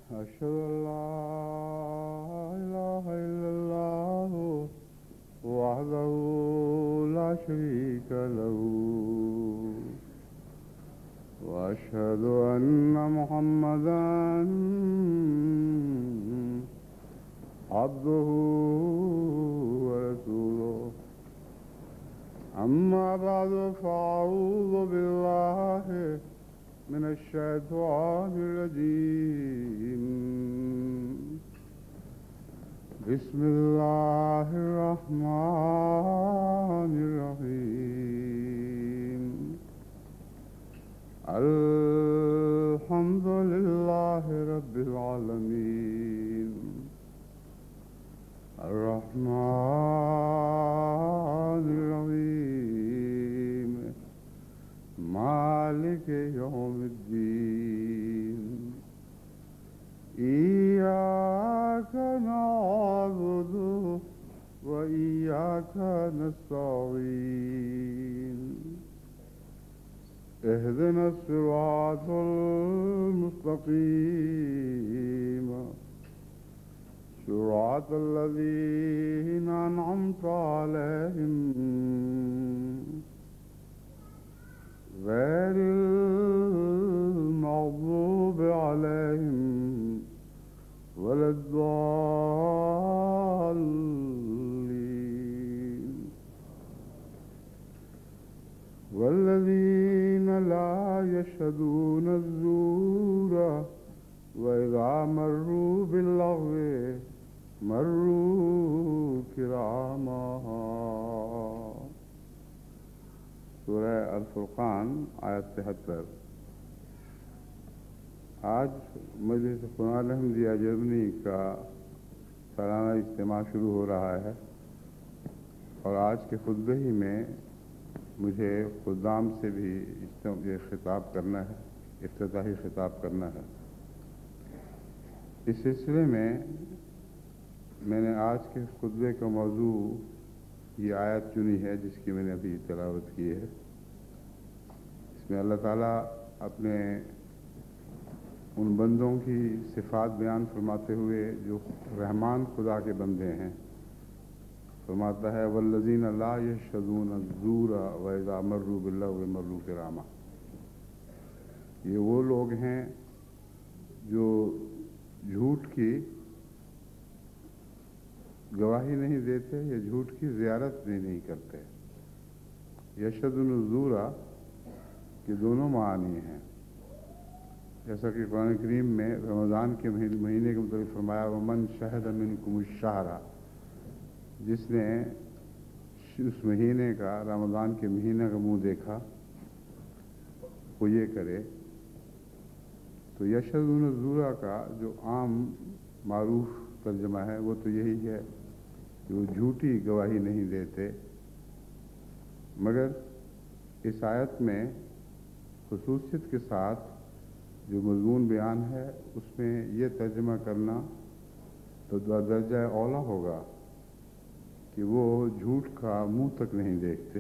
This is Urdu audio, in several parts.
أشهد أن لا إله إلا الله وحده لا شريك له وأشهد أن محمدا عبده ورسوله أما بعد فأعوذ بالله من الشيطان الرجيم بسم الله الرحمن الرحيم الحمد لله رب العالمين الرحمن الرحيم مالك يوم الدين إياك نعبد وإياك نستعين اهدنا الصراط المستقيم صراط الذين أنعمت عليهم غير المغضوب عليهم ولا الضالين والذين لا يشهدون الزور وإذا مروا باللغو مروا كراما. سورہ الفرقان آیت 73. آج مجلس قرآن احمدیہ جرمنی کا سالانہ اجتماع شروع ہو رہا ہے اور آج کے خطبے ہی میں مجھے خدام سے بھی یہ خطاب کرنا ہے، افتتاحی خطاب کرنا ہے. اس سلسلے میں نے آج کے خطبے کا موضوع یہ آیت چنی ہے جس کی میں نے ابھی تلاوت کی ہے. اس میں اللہ تعالیٰ اپنے ان بندوں کی صفات بیان فرماتے ہوئے جو رحمان خدا کے بندے ہیں فرماتا ہے والذین لا یشهدون الزور واذا مروا باللغو مروا کراما. یہ وہ لوگ ہیں جو جھوٹ کی گواہی نہیں دیتے یا جھوٹ کی زیارت بھی نہیں کرتے. یشهدون الزور کے دونوں معنی ہیں، جیسا کہ قرآن کریم میں رمضان کے مہینے کے متعلق فرمایا ومن شہد منکم الشہر، جس نے اس مہینے کا، رمضان کے مہینے کا منہ دیکھا وہ یہ کرے. تو یشهدون الزور کا جو عام معروف ترجمہ ہے وہ تو یہی ہے کہ وہ جھوٹی گواہی نہیں دیتے، مگر اس آیت میں خصوصیت کے ساتھ جو مضمون بیان ہے اس میں یہ ترجمہ کرنا تو درجہ اولا ہوگا کہ وہ جھوٹ کا منہ تک نہیں دیکھتے.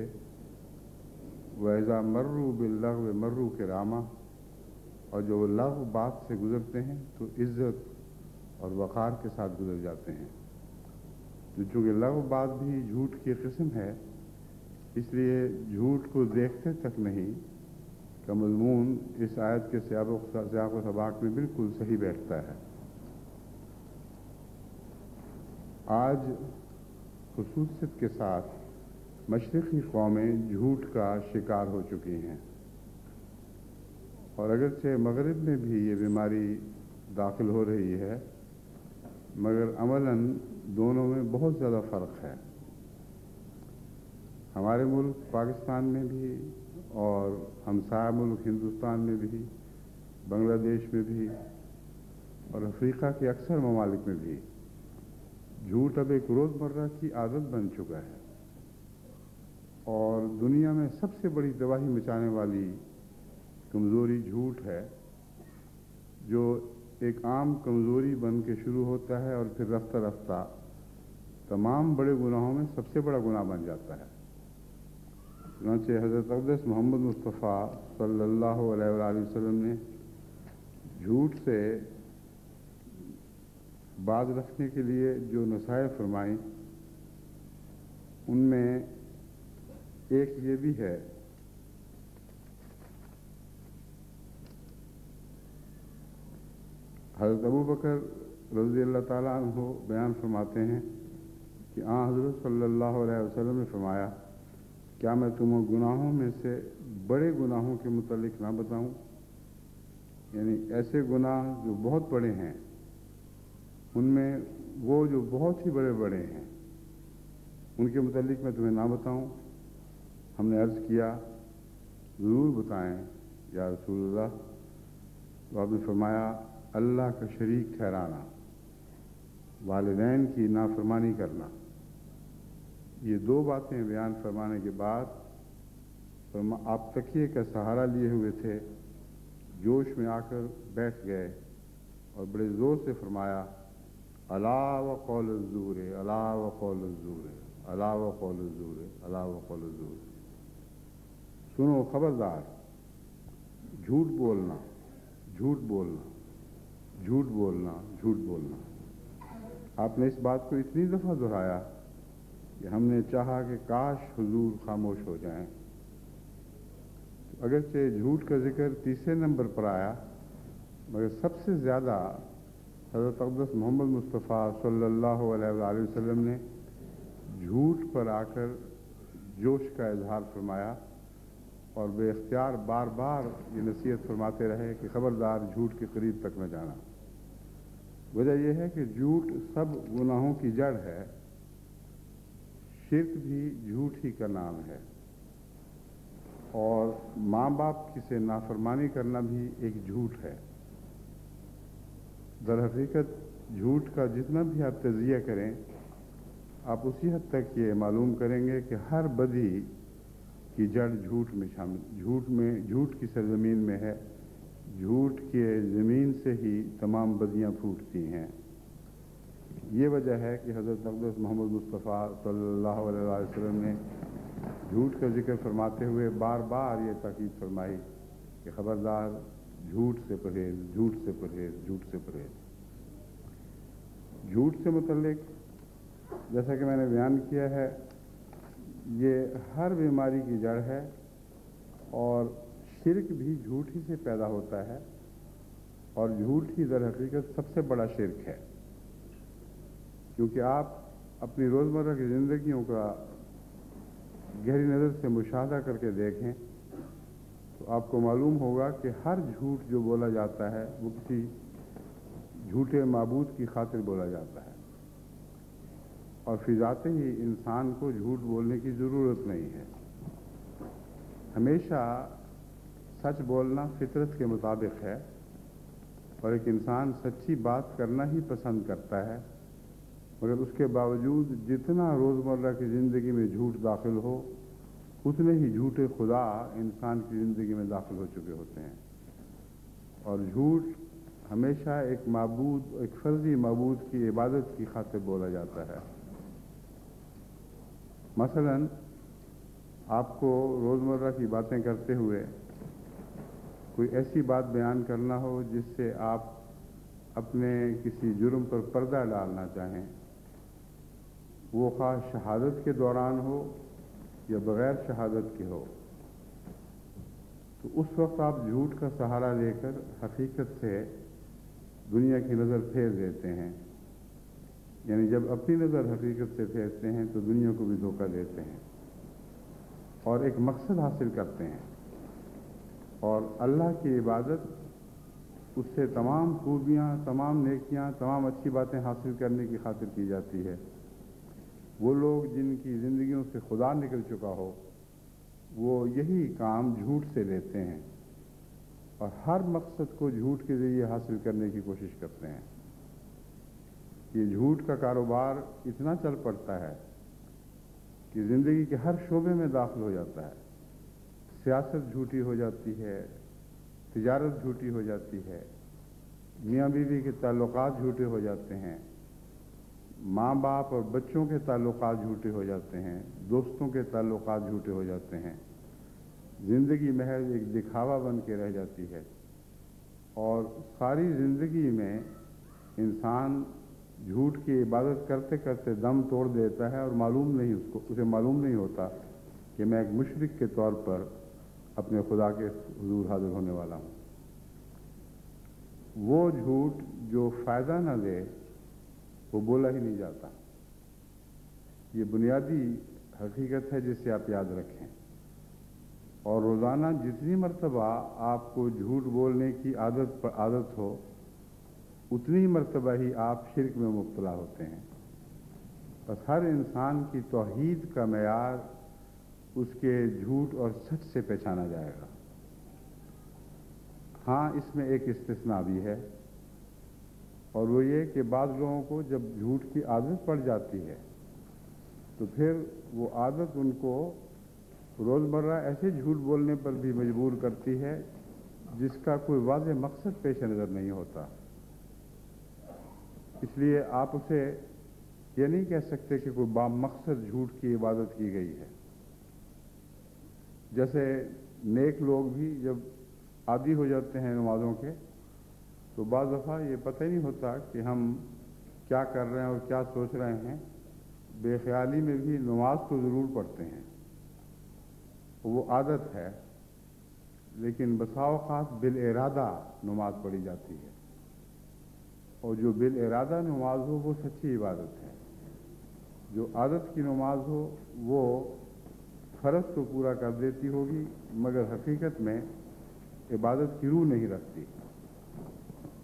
وَإِذَا مَرُّوا بِاللَّغْوِ مَرُّوا كِرَامًا، اور جو وہ لغو بات سے گزرتے ہیں تو عزت اور وقار کے ساتھ گزر جاتے ہیں. تو چونکہ لغو بات بھی جھوٹ کی قسم ہے اس لیے جھوٹ کو دیکھتے تک نہیں کا مضمون اس آیت کے سیاق و سباق میں بالکل صحیح بیٹھتا ہے. آج خصوصیت کے ساتھ مشرقی قومیں جھوٹ کا شکار ہو چکی ہیں، اور اگرچہ مغرب میں بھی یہ بیماری داخل ہو رہی ہے مگر عملاً دونوں میں بہت زیادہ فرق ہے. ہمارے ملک پاکستان میں بھی اور ہمسایہ ملک ہندوستان میں بھی، بنگلہ دیش میں بھی اور افریقہ کے اکثر ممالک میں بھی جھوٹ اب ایک روزمرہ کی عادت بن چکا ہے، اور دنیا میں سب سے بڑی تباہی مچانے والی کمزوری جھوٹ ہے، جو ایک عام کمزوری بن کے شروع ہوتا ہے اور پھر رفتہ رفتہ تمام بڑے گناہوں میں سب سے بڑا گناہ بن جاتا ہے. چنانچہ حضرت اقدس محمد مصطفیٰ صلی اللہ علیہ وآلہ وسلم نے جھوٹ سے باز رکھنے کے لیے جو نصائح فرمائیں ان میں ایک یہ بھی ہے حضرت ابو بکر رضی اللہ تعالیٰ عنہ بیان فرماتے ہیں کہ حضرت صلی اللہ علیہ وسلم نے فرمایا کیا میں تمہیں گناہوں میں سے بڑے گناہوں کے متعلق نہ بتاؤں، یعنی ایسے گناہ جو بہت بڑے ہیں، ان میں وہ جو بہت ہی بڑے بڑے ہیں ان کے متعلق میں تمہیں نہ بتاؤں؟ ہم نے عرض کیا ضرور بتائیں یا رسول اللہ۔ تو آپ نے فرمایا اللہ کا شریک ٹھہرانا، والدین کی نافرمانی کرنا۔ یہ دو باتیں بیان فرمانے کے بعد آپ تکیے کا سہارا لیے ہوئے تھے، جوش میں آ کر بیٹھ گئے اور بڑے زور سے فرمایا الا وقول الزور، الا وقول الزور، الا وقول الزور، الا وقول الزور۔ سنو خبردار، جھوٹ بولنا، جھوٹ بولنا، جھوٹ بولنا، جھوٹ بولنا۔ آپ نے اس بات کو اتنی دفعہ دہرایا کہ ہم نے چاہا کہ کاش حضور خاموش ہو جائیں۔ اگرچہ جھوٹ کا ذکر تیسرے نمبر پر آیا، مگر سب سے زیادہ حضرت اقدس محمد مصطفیٰ صلی اللہ علیہ وآلہ وسلم نے جھوٹ پر آ کر جوش کا اظہار فرمایا اور بے اختیار بار بار یہ نصیحت فرماتے رہے کہ خبردار جھوٹ کے قریب تک نہ جانا۔ وجہ یہ ہے کہ جھوٹ سب گناہوں کی جڑ ہے، شرک بھی جھوٹ ہی کا نام ہے، اور ماں باپ کی سے نافرمانی کرنا بھی ایک جھوٹ ہے۔ در حقیقت جھوٹ کا جتنا بھی آپ تجزیہ کریں، آپ اسی حد تک یہ معلوم کریں گے کہ ہر بدی کی جڑ جھوٹ میں شامل، جھوٹ کی سرزمین میں ہے، جھوٹ کے زمین سے ہی تمام بدیاں پھوٹتی ہیں۔ یہ وجہ ہے کہ حضرت اقدس محمد مصطفیٰ صلی اللہ علیہ وسلم نے جھوٹ کا ذکر فرماتے ہوئے بار بار یہ تاکید فرمائی کہ خبردار جھوٹ سے پرہیز، جھوٹ سے پرہیز، جھوٹ سے پرہیز۔ جھوٹ سے متعلق جیسا کہ میں نے بیان کیا ہے، یہ ہر بیماری کی جڑ ہے، اور شرک بھی جھوٹ ہی سے پیدا ہوتا ہے، اور جھوٹ ہی در حقیقت سب سے بڑا شرک ہے، کیونکہ آپ اپنی روزمرہ کی زندگیوں کا گہری نظر سے مشاہدہ کر کے دیکھیں تو آپ کو معلوم ہوگا کہ ہر جھوٹ جو بولا جاتا ہے وہ کسی جھوٹے معبود کی خاطر بولا جاتا ہے، اور فی ذات ہی انسان کو جھوٹ بولنے کی ضرورت نہیں ہے۔ ہمیشہ سچ بولنا فطرت کے مطابق ہے، اور ایک انسان سچی بات کرنا ہی پسند کرتا ہے، مگر اس کے باوجود جتنا روزمرہ کی زندگی میں جھوٹ داخل ہو، اتنے ہی جھوٹے خدا انسان کی زندگی میں داخل ہو چکے ہوتے ہیں، اور جھوٹ ہمیشہ ایک معبود، ایک فرضی معبود کی عبادت کی خاطر بولا جاتا ہے۔ مثلا آپ کو روزمرہ کی باتیں کرتے ہوئے کوئی ایسی بات بیان کرنا ہو جس سے آپ اپنے کسی جرم پر پردہ ڈالنا چاہیں، وہ خواہ شہادت کے دوران ہو یا بغیر شہادت کے ہو، تو اس وقت آپ جھوٹ کا سہارا لے کر حقیقت سے دنیا کی نظر پھیر دیتے ہیں، یعنی جب اپنی نظر حقیقت سے پھیرتے ہیں تو دنیا کو بھی دھوکہ دیتے ہیں اور ایک مقصد حاصل کرتے ہیں، اور اللہ کی عبادت اس سے تمام خوبیاں، تمام نیکیاں، تمام اچھی باتیں حاصل کرنے کی خاطر کی جاتی ہے۔ وہ لوگ جن کی زندگیوں سے خدا نکل چکا ہو، وہ یہی کام جھوٹ سے لیتے ہیں اور ہر مقصد کو جھوٹ کے ذریعے حاصل کرنے کی کوشش کرتے ہیں۔ یہ جھوٹ کا کاروبار اتنا چل پڑتا ہے کہ زندگی کے ہر شعبے میں داخل ہو جاتا ہے۔ سیاست جھوٹی ہو جاتی ہے، تجارت جھوٹی ہو جاتی ہے، میاں بیوی کے تعلقات جھوٹے ہو جاتے ہیں، ماں باپ اور بچوں کے تعلقات جھوٹے ہو جاتے ہیں، دوستوں کے تعلقات جھوٹے ہو جاتے ہیں۔ زندگی محض ایک دکھاوا بن کے رہ جاتی ہے، اور ساری زندگی میں انسان جھوٹ کی عبادت کرتے کرتے دم توڑ دیتا ہے اور اسے معلوم نہیں ہوتا کہ میں ایک مشرک کے طور پر اپنے خدا کے حضور حاضر ہونے والا ہوں۔ وہ جھوٹ جو فائدہ نہ دے وہ بولا ہی نہیں جاتا۔ یہ بنیادی حقیقت ہے جسے آپ یاد رکھیں، اور روزانہ جتنی مرتبہ آپ کو جھوٹ بولنے کی عادت ہو اتنی ہی مرتبہ ہی آپ شرک میں مبتلا ہوتے ہیں۔ بس ہر انسان کی توحید کا معیار اس کے جھوٹ اور سچ سے پہچانا جائے گا۔ ہاں، اس میں ایک استثناء بھی ہے، اور وہ یہ کہ بعض لوگوں کو جب جھوٹ کی عادت پڑ جاتی ہے تو پھر وہ عادت ان کو روزمرہ ایسے جھوٹ بولنے پر بھی مجبور کرتی ہے جس کا کوئی واضح مقصد پیش نظر نہیں ہوتا۔ اس لیے آپ اسے یہ نہیں کہہ سکتے کہ کوئی بامقصد جھوٹ کی عبادت کی گئی ہے۔ جیسے نیک لوگ بھی جب عادی ہو جاتے ہیں نمازوں کے تو بعض دفعہ یہ پتہ ہی نہیں ہوتا کہ ہم کیا کر رہے ہیں اور کیا سوچ رہے ہیں، بے خیالی میں بھی نماز تو ضرور پڑھتے ہیں، وہ عادت ہے، لیکن بسا اوقات بالارادہ نماز پڑھی جاتی ہے، اور جو بالارادہ نماز ہو وہ سچی عبادت ہے۔ جو عادت کی نماز ہو وہ فرض تو پورا کر دیتی ہوگی مگر حقیقت میں عبادت کی روح نہیں رکھتی۔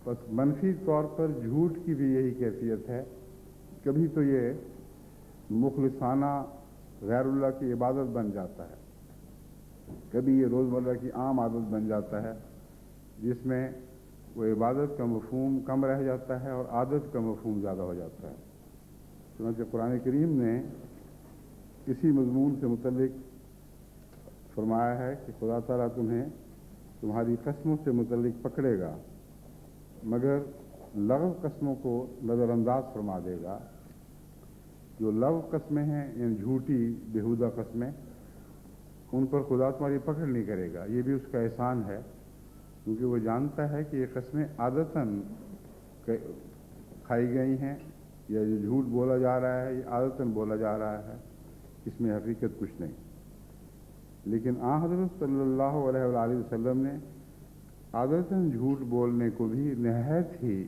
بس منفی طور پر جھوٹ کی بھی یہی کیفیت ہے، کبھی تو یہ مخلصانہ غیر اللہ کی عبادت بن جاتا ہے، کبھی یہ روزمرہ کی عام عادت بن جاتا ہے جس میں وہ عبادت کا مفہوم کم رہ جاتا ہے اور عادت کا مفہوم زیادہ ہو جاتا ہے۔ چنانچہ قرآن کریم نے اسی مضمون سے متعلق فرمایا ہے کہ خدا تعالیٰ تمہیں تمہاری قسموں سے متعلق پکڑے گا مگر لغو قسموں کو نظر انداز فرما دے گا۔ جو لغو قسمیں ہیں یعنی جھوٹی بیہودہ قسمیں، ان پر خدا تمہاری پکڑ نہیں کرے گا، یہ بھی اس کا احسان ہے، کیونکہ وہ جانتا ہے کہ یہ قسمیں عادتاً کھائی گئی ہیں، یا جو جھوٹ بولا جا رہا ہے یہ عادتاً بولا جا رہا ہے، اس میں حقیقت کچھ نہیں۔ لیکن حضرت صلی اللہ علیہ وآلہ وسلم نے عادتاً جھوٹ بولنے کو بھی نہایت ہی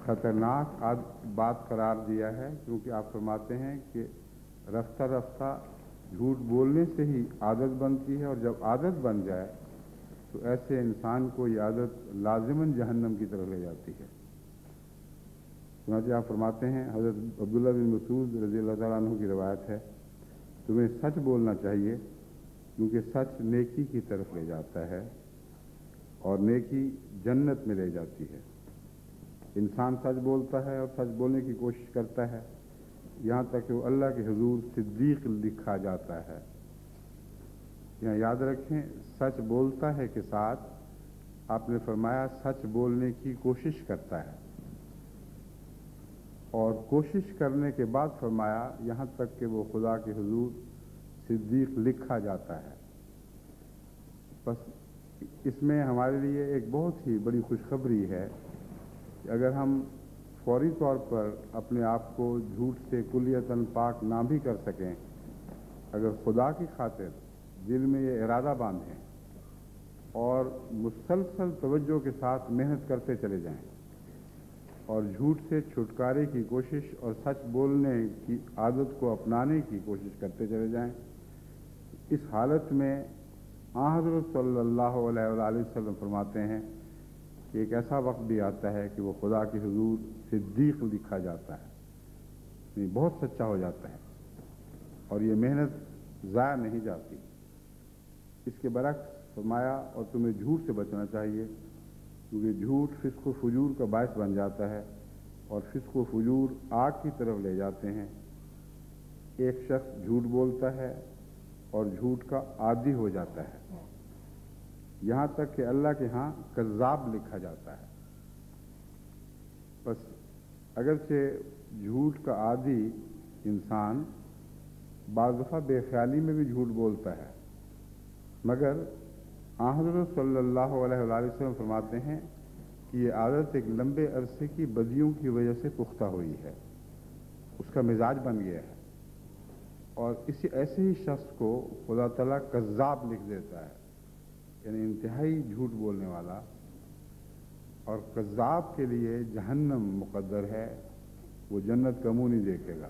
خطرناک بات قرار دیا ہے، کیونکہ آپ فرماتے ہیں کہ رفتہ رفتہ جھوٹ بولنے سے ہی عادت بنتی ہے، اور جب عادت بن جائے تو ایسے انسان کو یہ عادت لازماً جہنم کی طرف لے جاتی ہے۔ چنانچہ آپ فرماتے ہیں، حضرت عبداللہ بن مسعود رضی اللہ تعالیٰ عنہ کی روایت ہے، تمہیں سچ بولنا چاہیے کیونکہ سچ نیکی کی طرف لے جاتا ہے اور نیکی جنت میں لے جاتی ہے۔ انسان سچ بولتا ہے اور سچ بولنے کی کوشش کرتا ہے یہاں تک کہ وہ اللہ کے حضور صدیق لکھا جاتا ہے۔ یہاں یاد رکھیں، سچ بولتا ہے کے ساتھ آپ نے فرمایا سچ بولنے کی کوشش کرتا ہے، اور کوشش کرنے کے بعد فرمایا یہاں تک کہ وہ خدا کے حضور صدیق لکھا جاتا ہے۔ بس اس میں ہمارے لیے ایک بہت ہی بڑی خوشخبری ہے کہ اگر ہم فوری طور پر اپنے آپ کو جھوٹ سے کلیتاً پاک نہ بھی کر سکیں، اگر خدا کی خاطر دل میں یہ ارادہ باندھیں اور مسلسل توجہ کے ساتھ محنت کرتے چلے جائیں اور جھوٹ سے چھٹکارے کی کوشش اور سچ بولنے کی عادت کو اپنانے کی کوشش کرتے چلے جائیں، اس حالت میں حضرت صلی اللہ علیہ وآلہ وسلم فرماتے ہیں کہ ایک ایسا وقت بھی آتا ہے کہ وہ خدا کے حضور صدیق لکھا جاتا ہے، یعنی بہت سچا ہو جاتا ہے، اور یہ محنت ضائع نہیں جاتی۔ اس کے برعکس فرمایا اور تمہیں جھوٹ سے بچنا چاہیے، کیونکہ جھوٹ فسق و فجور کا باعث بن جاتا ہے، اور فسق و فجور آگ کی طرف لے جاتے ہیں۔ ایک شخص جھوٹ بولتا ہے اور جھوٹ کا عادی ہو جاتا ہے، یہاں تک کہ اللہ کے ہاں کذاب لکھا جاتا ہے۔ بس اگرچہ جھوٹ کا عادی انسان بعض دفعہ بے خیالی میں بھی جھوٹ بولتا ہے، مگر حضرت صلی اللہ علیہ وآلہ وسلم فرماتے ہیں کہ یہ عادت ایک لمبے عرصے کی بدیوں کی وجہ سے پختہ ہوئی ہے، اس کا مزاج بن گیا ہے، اور اسی ایسے ہی شخص کو خدا تعالیٰ کذاب لکھ دیتا ہے، یعنی انتہائی جھوٹ بولنے والا، اور کذاب کے لیے جہنم مقدر ہے، وہ جنت کا منہ نہیں دیکھے گا۔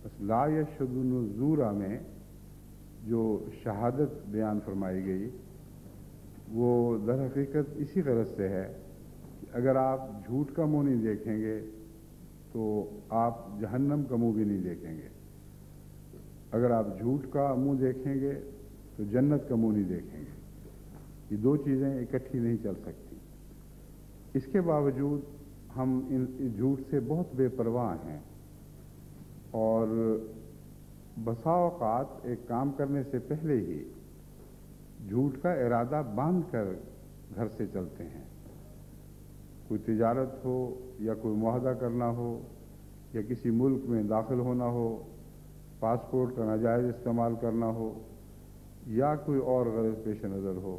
بس لا یشهدون الزور میں جو شہادت بیان فرمائی گئی وہ در حقیقت اسی غرض سے ہے کہ اگر آپ جھوٹ کا منہ نہیں دیکھیں گے تو آپ جہنم کا منہ بھی نہیں دیکھیں گے، اگر آپ جھوٹ کا منہ دیکھیں گے تو جنت کا منہ نہیں دیکھیں گے، یہ دو چیزیں اکٹھی نہیں چل سکتی۔ اس کے باوجود ہم ان جھوٹ سے بہت بے پرواہ ہیں، اور بسا اوقات ایک کام کرنے سے پہلے ہی جھوٹ کا ارادہ باندھ کر گھر سے چلتے ہیں، کوئی تجارت ہو یا کوئی معاہدہ کرنا ہو یا کسی ملک میں داخل ہونا ہو، پاسپورٹ کا ناجائز استعمال کرنا ہو یا کوئی اور غرض پیش نظر ہو،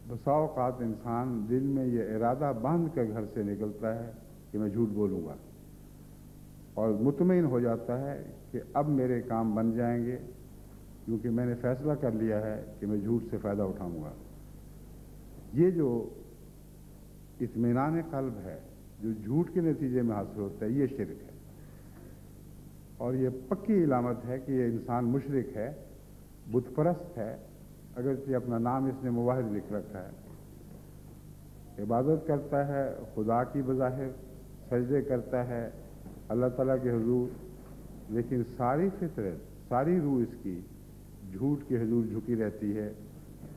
بسا اوقات انسان دل میں یہ ارادہ باندھ کر گھر سے نکلتا ہے کہ میں جھوٹ بولوں گا، اور مطمئن ہو جاتا ہے کہ اب میرے کام بن جائیں گے کیونکہ میں نے فیصلہ کر لیا ہے کہ میں جھوٹ سے فائدہ اٹھاؤں گا۔ یہ جو اطمینان قلب ہے جو جھوٹ کے نتیجے میں حاصل ہوتا ہے، یہ شرک ہے، اور یہ پکی علامت ہے کہ یہ انسان مشرک ہے، بت پرست ہے، اگرچہ اپنا نام اس نے موحد لکھ رکھا ہے، عبادت کرتا ہے خدا کی بظاہر، سجدے کرتا ہے اللہ تعالیٰ کے حضور، لیکن ساری فطرت، ساری روح اس کی جھوٹ کے حضور جھکی رہتی ہے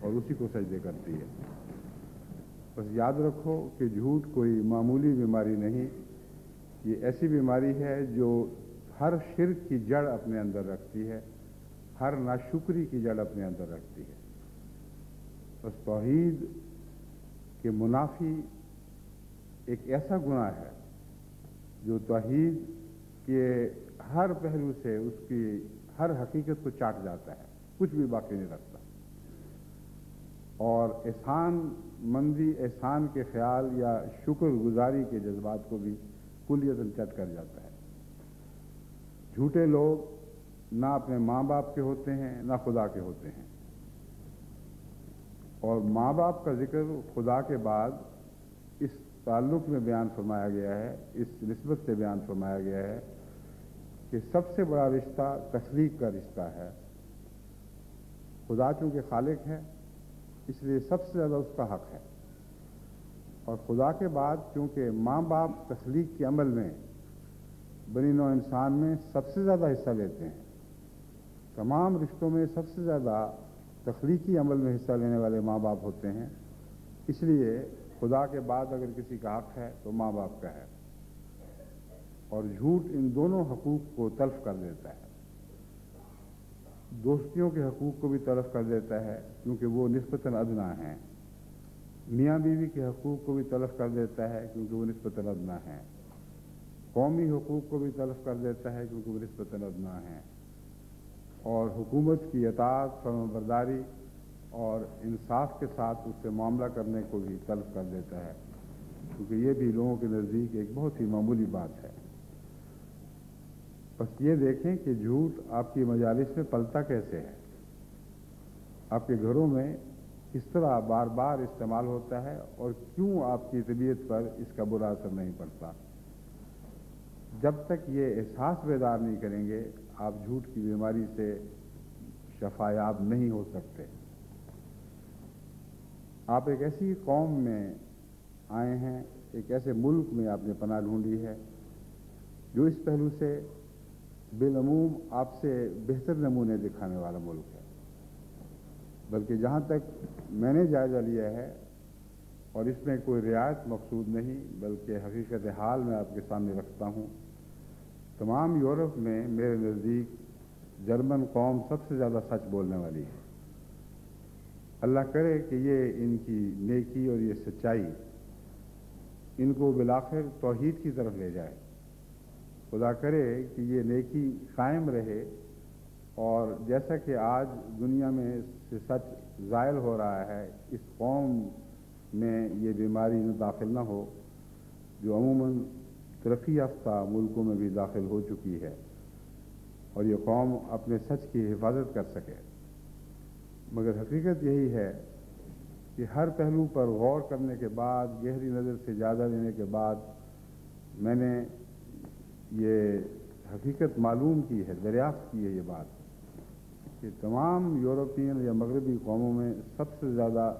اور اسی کو سجدے کرتی ہے۔ بس یاد رکھو کہ جھوٹ کوئی معمولی بیماری نہیں، یہ ایسی بیماری ہے جو ہر شرک کی جڑ اپنے اندر رکھتی ہے، ہر ناشکری کی جڑ اپنے اندر رکھتی ہے۔ بس توحید کے منافی ایک ایسا گناہ ہے جو توحید کے ہر پہلو سے اس کی ہر حقیقت کو چاٹ جاتا ہے، کچھ بھی باقی نہیں رکھتا، اور احسان مندی، احسان کے خیال یا شکر گزاری کے جذبات کو بھی کلیتاً چٹ کر جاتا ہے۔ جھوٹے لوگ نہ اپنے ماں باپ کے ہوتے ہیں نہ خدا کے ہوتے ہیں، اور ماں باپ کا ذکر خدا کے بعد اس تعلق میں بیان فرمایا گیا ہے، اس نسبت سے بیان فرمایا گیا ہے کہ سب سے بڑا رشتہ تخلیق کا رشتہ ہے۔ خدا چونکہ خالق ہے اس لیے سب سے زیادہ اس کا حق ہے، اور خدا کے بعد چونکہ ماں باپ تخلیق کے عمل میں بنی نوع انسان میں سب سے زیادہ حصہ لیتے ہیں، تمام رشتوں میں سب سے زیادہ تخلیقی عمل میں حصہ لینے والے ماں باپ ہوتے ہیں، اس لیے خدا کے بعد اگر کسی کا حق ہے تو ماں باپ کا ہے، اور جھوٹ ان دونوں حقوق کو تلف کر دیتا ہے۔ دوستیوں کے حقوق کو بھی تلف کر دیتا ہے کیونکہ وہ نسبتاً ادنا ہیں، میاں بیوی کے حقوق کو بھی تلف کر دیتا ہے کیونکہ وہ نسبتاً ادنا ہیں، قومی حقوق کو بھی تلف کر دیتا ہے کیونکہ وہ نسبتاً ادنا ہیں، اور حکومت کی اطاعت، فرمانبرداری اور انصاف کے ساتھ اس سے معاملہ کرنے کو بھی تلف کر دیتا ہے، کیونکہ یہ بھی لوگوں کے نزدیک ایک بہت ہی معمولی بات ہے۔ بس یہ دیکھیں کہ جھوٹ آپ کی مجالس میں پلتا کیسے ہے، آپ کے گھروں میں کس طرح بار بار استعمال ہوتا ہے، اور کیوں آپ کی طبیعت پر اس کا برا اثر نہیں پڑتا۔ جب تک یہ احساس بیدار نہیں کریں گے آپ جھوٹ کی بیماری سے شفایاب نہیں ہو سکتے۔ آپ ایک ایسی قوم میں آئے ہیں، ایک ایسے ملک میں آپ نے پناہ ڈھونڈی ہے جو اس پہلو سے بالعموم آپ سے بہتر نمونے دکھانے والا ملک ہے، بلکہ جہاں تک میں نے جائزہ لیا ہے، اور اس میں کوئی رعایت مقصود نہیں بلکہ حقیقت حال میں آپ کے سامنے رکھتا ہوں، تمام یورپ میں میرے نزدیک جرمن قوم سب سے زیادہ سچ بولنے والی ہے۔ اللہ کرے کہ یہ ان کی نیکی اور یہ سچائی ان کو بالآخر توحید کی طرف لے جائے، خدا کرے کہ یہ نیکی قائم رہے، اور جیسا کہ آج دنیا میں سے سچ زائل ہو رہا ہے، اس قوم میں یہ بیماری نہ داخل نہ ہو جو عموماً ترقی یافتہ ملکوں میں بھی داخل ہو چکی ہے، اور یہ قوم اپنے سچ کی حفاظت کر سکے۔ مگر حقیقت یہی ہے کہ ہر پہلو پر غور کرنے کے بعد، گہری نظر سے جائزہ لینے کے بعد میں نے یہ حقیقت معلوم کی ہے، دریافت کی ہے یہ بات کہ تمام یورپین یا مغربی قوموں میں سب سے زیادہ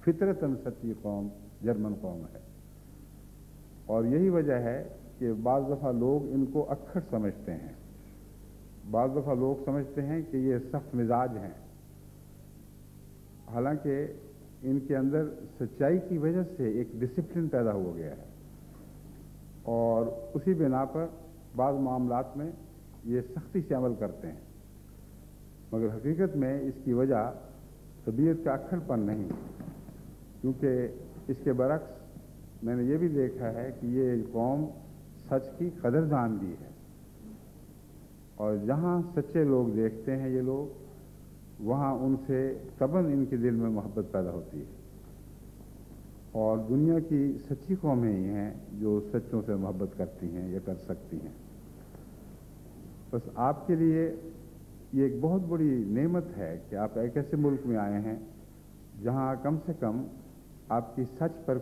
فطرتاً سچی قوم جرمن قوم ہے، اور یہی وجہ ہے کہ بعض دفعہ لوگ ان کو اکھڑ سمجھتے ہیں، بعض دفعہ لوگ سمجھتے ہیں کہ یہ سخت مزاج ہیں، حالانکہ ان کے اندر سچائی کی وجہ سے ایک ڈسپلن پیدا ہو گیا ہے، اور اسی بنا پر بعض معاملات میں یہ سختی سے عمل کرتے ہیں، مگر حقیقت میں اس کی وجہ طبیعت کا اکھڑ پن نہیں، کیونکہ اس کے برعکس میں نے یہ بھی دیکھا ہے کہ یہ قوم سچ کی قدردان بھی ہے، اور جہاں سچے لوگ دیکھتے ہیں یہ لوگ، وہاں ان سے طبعاً ان کے دل میں محبت پیدا ہوتی ہے، اور دنیا کی سچی قومیں ہی ہیں جو سچوں سے محبت کرتی ہیں یا کر سکتی ہیں۔ بس آپ کے لیے یہ ایک بہت بڑی نعمت ہے کہ آپ ایک ایسے ملک میں آئے ہیں جہاں کم سے کم آپ کے سچ پر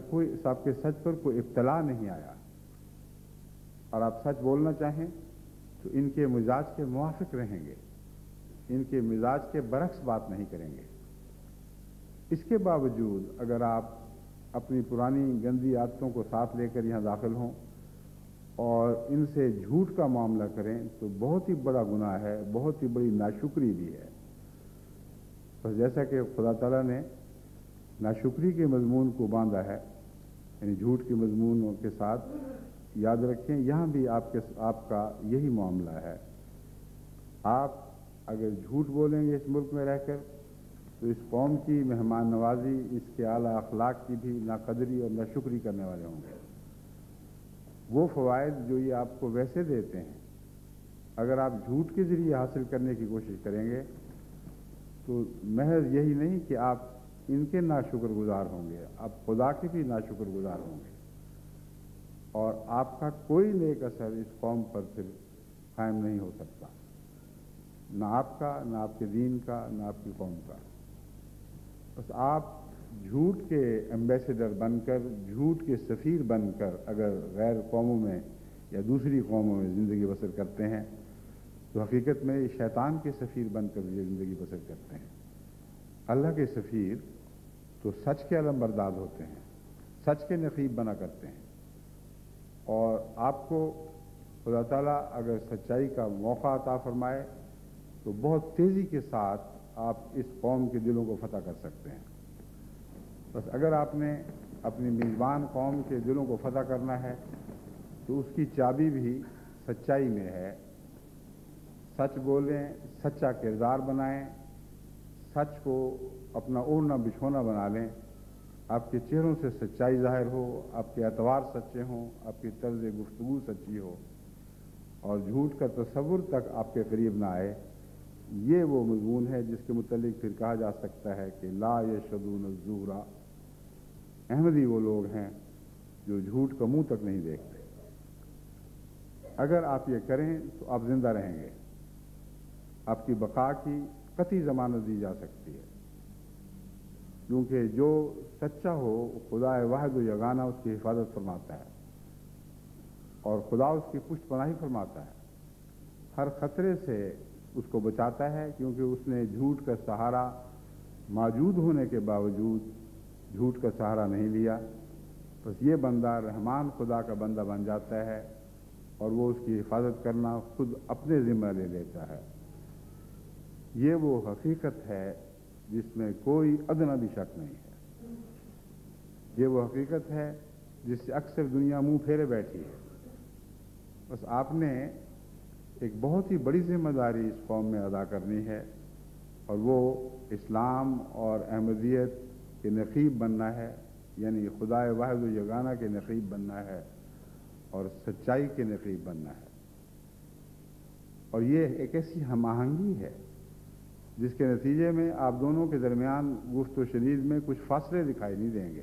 کوئی ابتلا نہیں آیا، اور آپ سچ بولنا چاہیں تو ان کے مزاج کے موافق رہیں گے، ان کے مزاج کے برعکس بات نہیں کریں گے۔ اس کے باوجود اگر آپ اپنی پرانی گندی عادتوں کو ساتھ لے کر یہاں داخل ہوں اور ان سے جھوٹ کا معاملہ کریں تو بہت ہی بڑا گناہ ہے، بہت ہی بڑی ناشکری بھی ہے۔ بس جیسا کہ خدا تعالیٰ نے ناشکری کے مضمون کو باندھا ہے، یعنی جھوٹ کے مضمون کے ساتھ، یاد رکھیں یہاں بھی آپ کا یہی معاملہ ہے۔ آپ اگر جھوٹ بولیں گے اس ملک میں رہ کر تو اس قوم کی مہمان نوازی، اس کے اعلیٰ اخلاق کی بھی ناقدری اور ناشکری کرنے والے ہوں گے۔ وہ فوائد جو یہ آپ کو ویسے دیتے ہیں، اگر آپ جھوٹ کے ذریعے حاصل کرنے کی کوشش کریں گے تو محض یہی نہیں کہ آپ ان کے ناشکر گزار ہوں گے، آپ خدا کے بھی ناشکر گزار ہوں گے، اور آپ کا کوئی نیک اثر اس قوم پر پھر قائم نہیں ہو سکتا، نہ آپ کا، نہ آپ کے دین کا، نہ آپ کی قوم کا۔ بس آپ جھوٹ کے ایمبیسیڈر بن کر، جھوٹ کے سفیر بن کر اگر غیر قوموں میں یا دوسری قوموں میں زندگی بسر کرتے ہیں تو حقیقت میں شیطان کے سفیر بن کر یہ زندگی بسر کرتے ہیں۔ اللہ کے سفیر تو سچ کے علم بردار ہوتے ہیں، سچ کے نقیب بنا کرتے ہیں، اور آپ کو خدا تعالیٰ اگر سچائی کا موقع عطا فرمائے تو بہت تیزی کے ساتھ آپ اس قوم کے دلوں کو فتح کر سکتے ہیں۔ بس اگر آپ نے اپنی میزبان قوم کے دلوں کو فتح کرنا ہے تو اس کی چابی بھی سچائی میں ہے۔ سچ بولیں، سچا کردار بنائیں، سچ کو اپنا اوڑھنا بچھونا بنا لیں، آپ کے چہروں سے سچائی ظاہر ہو، آپ کے اعتبار سچے ہوں، آپ کی طرز گفتگو سچی ہو، اور جھوٹ کا تصور تک آپ کے قریب نہ آئے۔ یہ وہ مضمون ہے جس کے متعلق پھر کہا جا سکتا ہے کہ لا یشهدون الزور، احمدی وہ لوگ ہیں جو جھوٹ کا منہ تک نہیں دیکھتے۔ اگر آپ یہ کریں تو آپ زندہ رہیں گے، آپ کی بقا کی قطعی ضمانت دی جا سکتی ہے، کیونکہ جو سچا ہو خدا واحد و یگانہ اس کی حفاظت فرماتا ہے، اور خدا اس کی پشت پناہی فرماتا ہے، ہر خطرے سے اس کو بچاتا ہے، کیونکہ اس نے جھوٹ کا سہارا موجود ہونے کے باوجود جھوٹ کا سہارا نہیں لیا۔ بس یہ بندہ رحمان خدا کا بندہ بن جاتا ہے اور وہ اس کی حفاظت کرنا خود اپنے ذمہ لے لیتا ہے۔ یہ وہ حقیقت ہے جس میں کوئی ادنا بھی شک نہیں ہے، یہ وہ حقیقت ہے جس سے اکثر دنیا منہ پھیرے بیٹھی ہے۔ بس آپ نے ایک بہت ہی بڑی ذمہ داری اس قوم میں ادا کرنی ہے، اور وہ اسلام اور احمدیت کے نقیب بننا ہے، یعنی خدا واحد و یگانہ کے نقیب بننا ہے اور سچائی کے نقیب بننا ہے۔ اور یہ ایک ایسی ہم آہنگی ہے جس کے نتیجے میں آپ دونوں کے درمیان گفت و شنید میں کچھ فاصلے دکھائی نہیں دیں گے،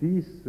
30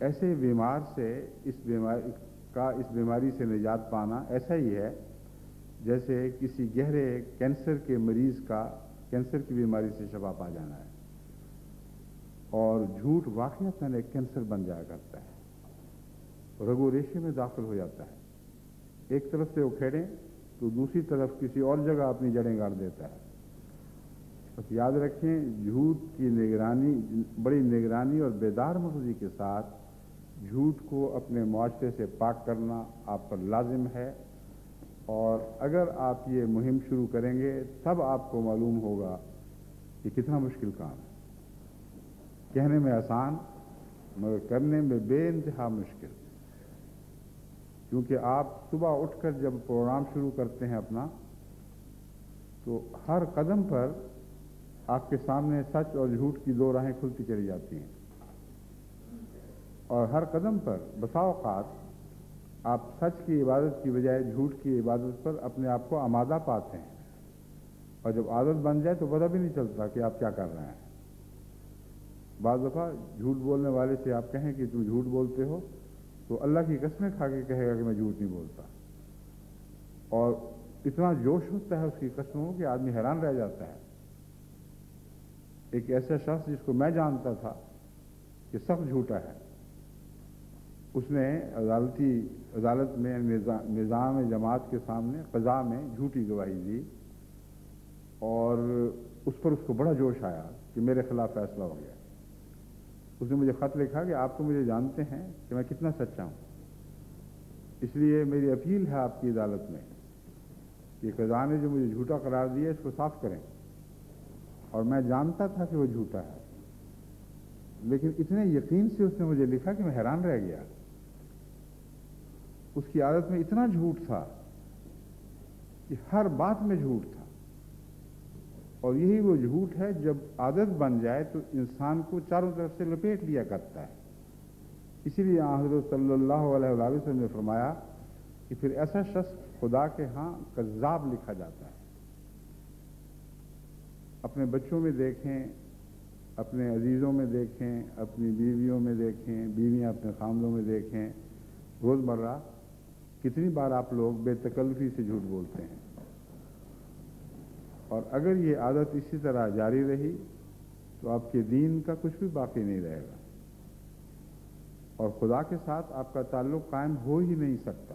ایسے بیمار سے اس بیماری سے نجات پانا ایسا ہی ہے جیسے کسی گہرے کینسر کے مریض کا کینسر کی بیماری سے شفا پا جانا ہے، اور جھوٹ واقعتاً ایک کینسر بن جایا کرتا ہے، رگو ریشے میں داخل ہو جاتا ہے، ایک طرف سے اکھیڑیں تو دوسری طرف کسی اور جگہ اپنی جڑیں گاڑ دیتا ہے۔ بس یاد رکھیں، جھوٹ کی نگرانی، بڑی نگرانی اور بیدار مغزی کے ساتھ جھوٹ کو اپنے معاشرے سے پاک کرنا آپ پر لازم ہے، اور اگر آپ یہ مہم شروع کریں گے تب آپ کو معلوم ہوگا کہ کتنا مشکل کام ہے۔ کہنے میں آسان مگر کرنے میں بے انتہا مشکل، کیونکہ آپ صبح اٹھ کر جب پروگرام شروع کرتے ہیں اپنا، تو ہر قدم پر آپ کے سامنے سچ اور جھوٹ کی دو راہیں کھلتی چلی جاتی ہیں، اور ہر قدم پر بسا اوقات آپ سچ کی عبادت کی بجائے جھوٹ کی عبادت پر اپنے آپ کو آمادہ پاتے ہیں، اور جب عادت بن جائے تو پتہ بھی نہیں چلتا کہ آپ کیا کر رہے ہیں۔ بعض دفعہ جھوٹ بولنے والے سے آپ کہیں کہ تم جھوٹ بولتے ہو تو اللہ کی قسمیں کھا کے کہے گا کہ میں جھوٹ نہیں بولتا، اور اتنا جوش ہوتا ہے اس کی قسموں کہ آدمی حیران رہ جاتا ہے۔ ایک ایسا شخص جس کو میں جانتا تھا کہ سخت جھوٹا ہے، اس نے عدالت میں نظام جماعت کے سامنے قضا میں جھوٹی گواہی دی، اور اس پر اس کو بڑا جوش آیا کہ میرے خلاف فیصلہ ہو گیا۔ اس نے مجھے خط لکھا کہ آپ تو مجھے جانتے ہیں کہ میں کتنا سچا ہوں، اس لیے میری اپیل ہے آپ کی عدالت میں کہ قضا نے جو مجھے جھوٹا قرار دیا اس کو صاف کریں، اور میں جانتا تھا کہ وہ جھوٹا ہے، لیکن اتنے یقین سے اس نے مجھے لکھا کہ میں حیران رہ گیا۔ اس کی عادت میں اتنا جھوٹ تھا کہ ہر بات میں جھوٹ تھا، اور یہی وہ جھوٹ ہے جب عادت بن جائے تو انسان کو چاروں طرف سے لپیٹ لیا کرتا ہے۔ اسی لیے حضرت صلی اللہ علیہ وسلم نے فرمایا کہ پھر ایسا شخص خدا کے ہاں کذاب لکھا جاتا ہے۔ اپنے بچوں میں دیکھیں، اپنے عزیزوں میں دیکھیں، اپنی بیویوں میں دیکھیں، بیویاں اپنے خامدوں میں دیکھیں، روزمرہ کتنی بار آپ لوگ بے تکلفی سے جھوٹ بولتے ہیں، اور اگر یہ عادت اسی طرح جاری رہی تو آپ کے دین کا کچھ بھی باقی نہیں رہے گا، اور خدا کے ساتھ آپ کا تعلق قائم ہو ہی نہیں سکتا۔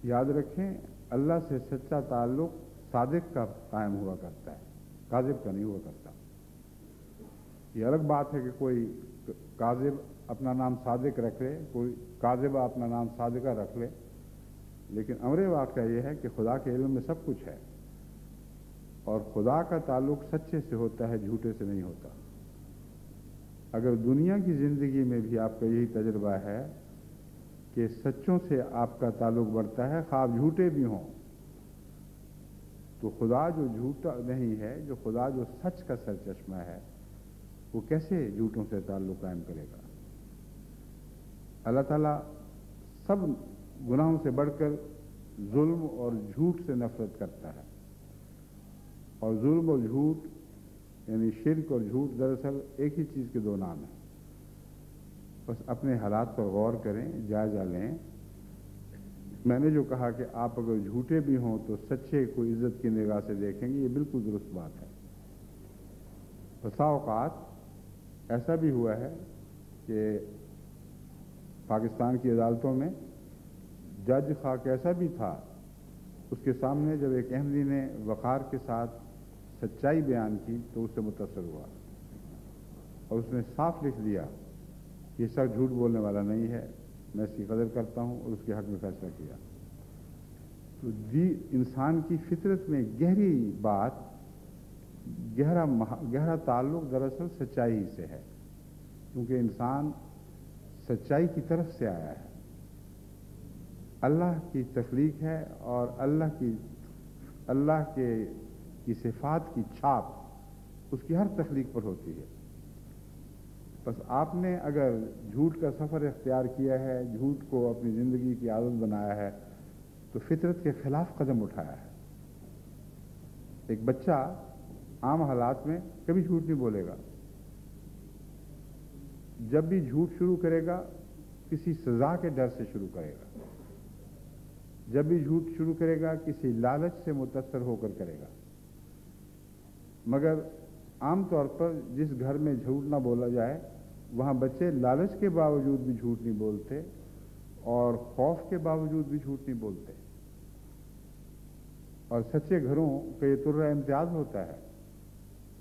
یاد رکھیں، اللہ سے سچا تعلق صادق کا قائم ہوا کرتا ہے، کاذب کا نہیں ہوا کرتا۔ یہ الگ بات ہے کہ کوئی کاذب اپنا نام صادق رکھ لے، کوئی کاذبہ اپنا نام صادقہ رکھ لے، لیکن امر واقعہ یہ ہے کہ خدا کے علم میں سب کچھ ہے، اور خدا کا تعلق سچے سے ہوتا ہے، جھوٹے سے نہیں ہوتا۔ اگر دنیا کی زندگی میں بھی آپ کا یہی تجربہ ہے کہ سچوں سے آپ کا تعلق بڑھتا ہے، خواہ جھوٹے بھی ہوں، تو خدا جو جھوٹا نہیں ہے، جو خدا جو سچ کا سرچشمہ ہے، وہ کیسے جھوٹوں سے تعلق قائم کرے گا؟ اللہ تعالیٰ سب گناہوں سے بڑھ کر ظلم اور جھوٹ سے نفرت کرتا ہے، اور ظلم اور جھوٹ یعنی شرک اور جھوٹ دراصل ایک ہی چیز کے دو نام ہیں۔ بس اپنے حالات پر غور کریں، جائزہ لیں۔ میں نے جو کہا کہ آپ اگر جھوٹے بھی ہوں تو سچے کو عزت کی نگاہ سے دیکھیں گے، یہ بالکل درست بات ہے۔ بسا اوقات ایسا بھی ہوا ہے کہ پاکستان کی عدالتوں میں جج خواہ کیسا بھی تھا، اس کے سامنے جب ایک احمدی نے وقار کے ساتھ سچائی بیان کی تو اس سے متاثر ہوا، اور اس نے صاف لکھ دیا یہ شخص جھوٹ بولنے والا نہیں ہے، میں اس کی قدر کرتا ہوں، اور اس کے حق میں فیصلہ کیا۔ تو انسان کی فطرت میں گہری بات، گہرا تعلق دراصل سچائی سے ہے، کیونکہ انسان سچائی کی طرف سے آیا ہے۔ اللہ کی تخلیق ہے، اور اللہ کی صفات کی چھاپ اس کی ہر تخلیق پر ہوتی ہے۔ بس آپ نے اگر جھوٹ کا سفر اختیار کیا ہے، جھوٹ کو اپنی زندگی کی عادت بنایا ہے، تو فطرت کے خلاف قدم اٹھایا ہے۔ ایک بچہ عام حالات میں کبھی جھوٹ نہیں بولے گا، جب بھی جھوٹ شروع کرے گا کسی سزا کے ڈر سے شروع کرے گا، جب بھی جھوٹ شروع کرے گا کسی لالچ سے متاثر ہو کر کرے گا۔ مگر عام طور پر جس گھر میں جھوٹ نہ بولا جائے وہاں بچے لالچ کے باوجود بھی جھوٹ نہیں بولتے اور خوف کے باوجود بھی جھوٹ نہیں بولتے، اور سچے گھروں کا یہ طرہ امتیاز ہوتا ہے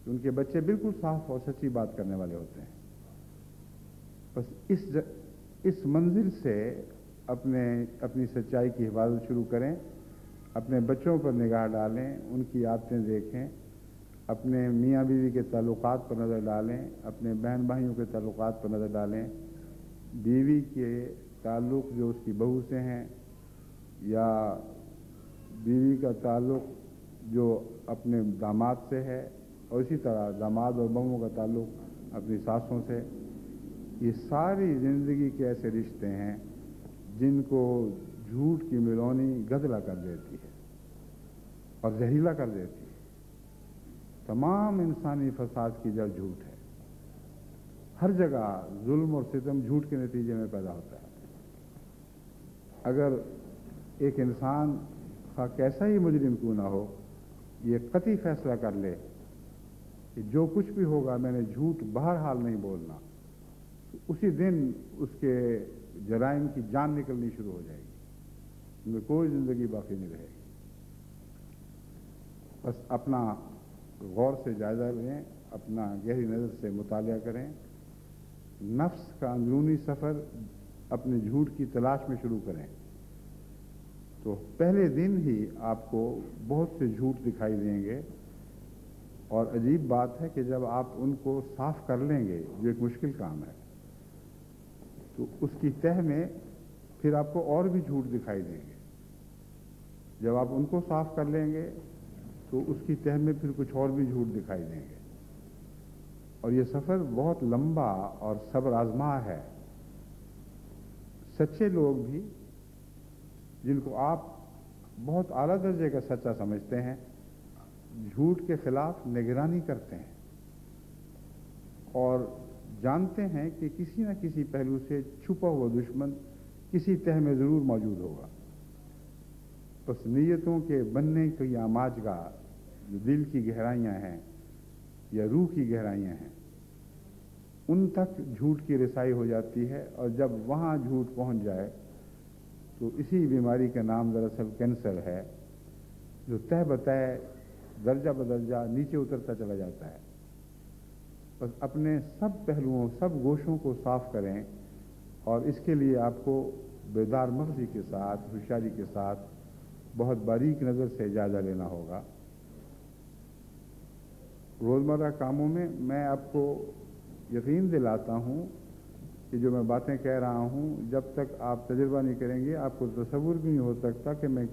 کہ ان کے بچے بالکل صاف اور سچی بات کرنے والے ہوتے ہیں۔ بس اس منزل سے اپنی سچائی کی حفاظت شروع کریں، اپنے بچوں پر نگاہ ڈالیں، ان کی عادتیں دیکھیں، اپنے میاں بیوی کے تعلقات پر نظر ڈالیں، اپنے بہن بھائیوں کے تعلقات پر نظر ڈالیں، بیوی کے تعلق جو اس کی بہو سے ہیں یا بیوی کا تعلق جو اپنے داماد سے ہے، اور اسی طرح داماد اور بہوؤں کا تعلق اپنی ساسوں سے۔ یہ ساری زندگی کے ایسے رشتے ہیں جن کو جھوٹ کی ملونی گدلا کر دیتی ہے اور زہریلا کر دیتی ہے۔ تمام انسانی فساد کی جڑ جھوٹ ہے، ہر جگہ ظلم اور ستم جھوٹ کے نتیجے میں پیدا ہوتا ہے۔ اگر ایک انسان خواہ کیسا ہی مجرم کیوں نہ ہو یہ قطعی فیصلہ کر لے کہ جو کچھ بھی ہوگا میں نے جھوٹ بہرحال نہیں بولنا، تو اسی دن اس کے جرائم کی جان نکلنی شروع ہو جائے گی، ان میں کوئی زندگی باقی نہیں رہے گی۔ بس اپنا غور سے جائزہ لیں، اپنا گہری نظر سے مطالعہ کریں، نفس کا اندرونی سفر اپنے جھوٹ کی تلاش میں شروع کریں، تو پہلے دن ہی آپ کو بہت سے جھوٹ دکھائی دیں گے۔ اور عجیب بات ہے کہ جب آپ ان کو صاف کر لیں گے، جو ایک مشکل کام ہے، تو اس کی تہہ میں پھر آپ کو اور بھی جھوٹ دکھائی دیں گے۔ جب آپ ان کو صاف کر لیں گے تو اس کی تہہ میں پھر کچھ اور بھی جھوٹ دکھائی دیں گے، اور یہ سفر بہت لمبا اور صبر آزما ہے۔ سچے لوگ بھی جن کو آپ بہت اعلیٰ درجے کا سچا سمجھتے ہیں جھوٹ کے خلاف نگرانی کرتے ہیں اور جانتے ہیں کہ کسی نہ کسی پہلو سے چھپا ہوا دشمن کسی تہہ میں ضرور موجود ہوگا۔ بس نیتوں کے بننے کی آماج کا جو دل کی گہرائیاں ہیں یا روح کی گہرائیاں ہیں ان تک جھوٹ کی رسائی ہو جاتی ہے، اور جب وہاں جھوٹ پہنچ جائے تو اسی بیماری کا نام دراصل کینسر ہے، جو تہ بتہ درجہ بدرجہ نیچے اترتا چلا جاتا ہے۔ بس اپنے سب پہلوؤں سب گوشوں کو صاف کریں، اور اس کے لیے آپ کو بیدار مغزی کے ساتھ ہوشیاری کے ساتھ بہت باریک نظر سے جائزہ لینا ہوگا۔ روزمرہ کاموں میں میں آپ کو یقین دلاتا ہوں کہ جو میں باتیں کہہ رہا ہوں جب تک آپ تجربہ نہیں کریں گے آپ کو تصور بھی نہیں ہو سکتا کہ میں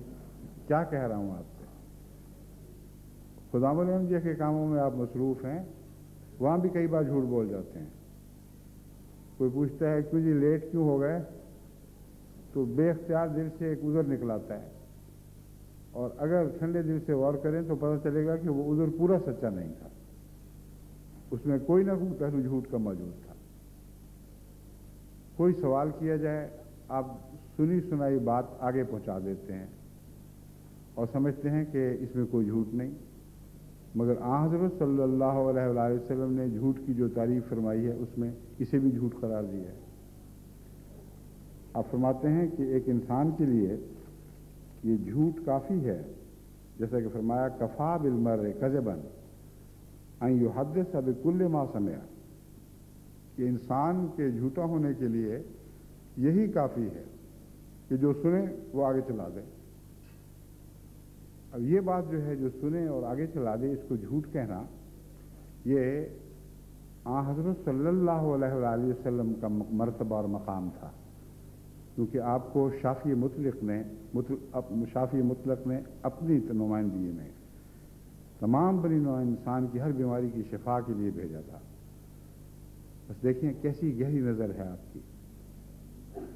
کیا کہہ رہا ہوں آپ سے۔ خداوند العالمین کے کاموں میں آپ مصروف ہیں، وہاں بھی کئی بار جھوٹ بول جاتے ہیں۔ کوئی پوچھتا ہے کیوں جی لیٹ کیوں ہو گئے، تو بے اختیار دل سے ایک عذر نکلاتا ہے، اور اگر ٹھنڈے دل سے غور کریں تو پتہ چلے گا کہ وہ عذر پورا سچا نہیں تھا، اس میں کوئی نہ کوئی پہلو جھوٹ کا موجود تھا۔ کوئی سوال کیا جائے آپ سنی سنائی بات آگے پہنچا دیتے ہیں اور سمجھتے ہیں کہ اس میں کوئی جھوٹ نہیں، مگر آن حضرت صلی اللہ علیہ وآلہ وسلم نے جھوٹ کی جو تعریف فرمائی ہے اس میں اسے بھی جھوٹ قرار دیا ہے۔ آپ فرماتے ہیں کہ ایک انسان کے لیے یہ جھوٹ کافی ہے، جیسا کہ فرمایا کفا بالمرء کذبا ان یحدث بکل ما سمع، کہ انسان کے جھوٹا ہونے کے لیے یہی کافی ہے کہ جو سنے وہ آگے چلا دے۔ اب یہ بات جو ہے جو سنے اور آگے چلا دے اس کو جھوٹ کہنا، یہ آن حضرت صلی اللہ علیہ وآلہ وسلم کا مرتبہ اور مقام تھا، کیونکہ آپ کو شافی مطلق نے اپنی نمائندگی میں تمام بنی نوع انسان کی ہر بیماری کی شفا کے لیے بھیجا تھا۔ بس دیکھیں کیسی گہری نظر ہے آپ کی،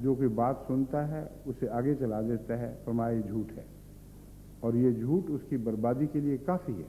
جو کوئی بات سنتا ہے اسے آگے چلا دیتا ہے، فرمایا جھوٹ ہے، اور یہ جھوٹ اس کی بربادی کے لیے کافی ہے۔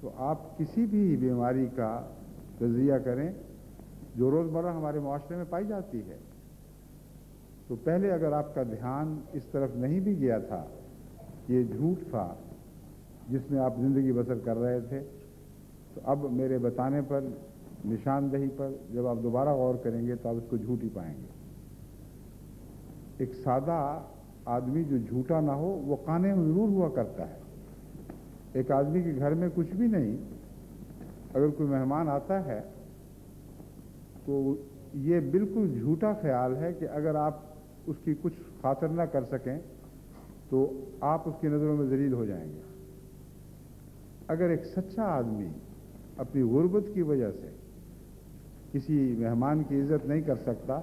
تو آپ کسی بھی بیماری کا تجزیہ کریں جو روزمرہ ہمارے معاشرے میں پائی جاتی ہے، تو پہلے اگر آپ کا دھیان اس طرف نہیں بھی گیا تھا، یہ جھوٹ تھا جس میں آپ زندگی بسر کر رہے تھے، تو اب میرے بتانے پر، نشاندہی پر جب آپ دوبارہ غور کریں گے تو آپ اس کو جھوٹ ہی پائیں گے۔ ایک سادہ آدمی جو جھوٹا نہ ہو وہ قانع ضرور ہوا کرتا ہے۔ ایک آدمی کے گھر میں کچھ بھی نہیں، اگر کوئی مہمان آتا ہے تو یہ بالکل جھوٹا خیال ہے کہ اگر آپ اس کی کچھ خاطر نہ کر سکیں تو آپ اس کی نظروں میں ذلیل ہو جائیں گے۔ اگر ایک سچا آدمی اپنی غربت کی وجہ سے کسی مہمان کی عزت نہیں کر سکتا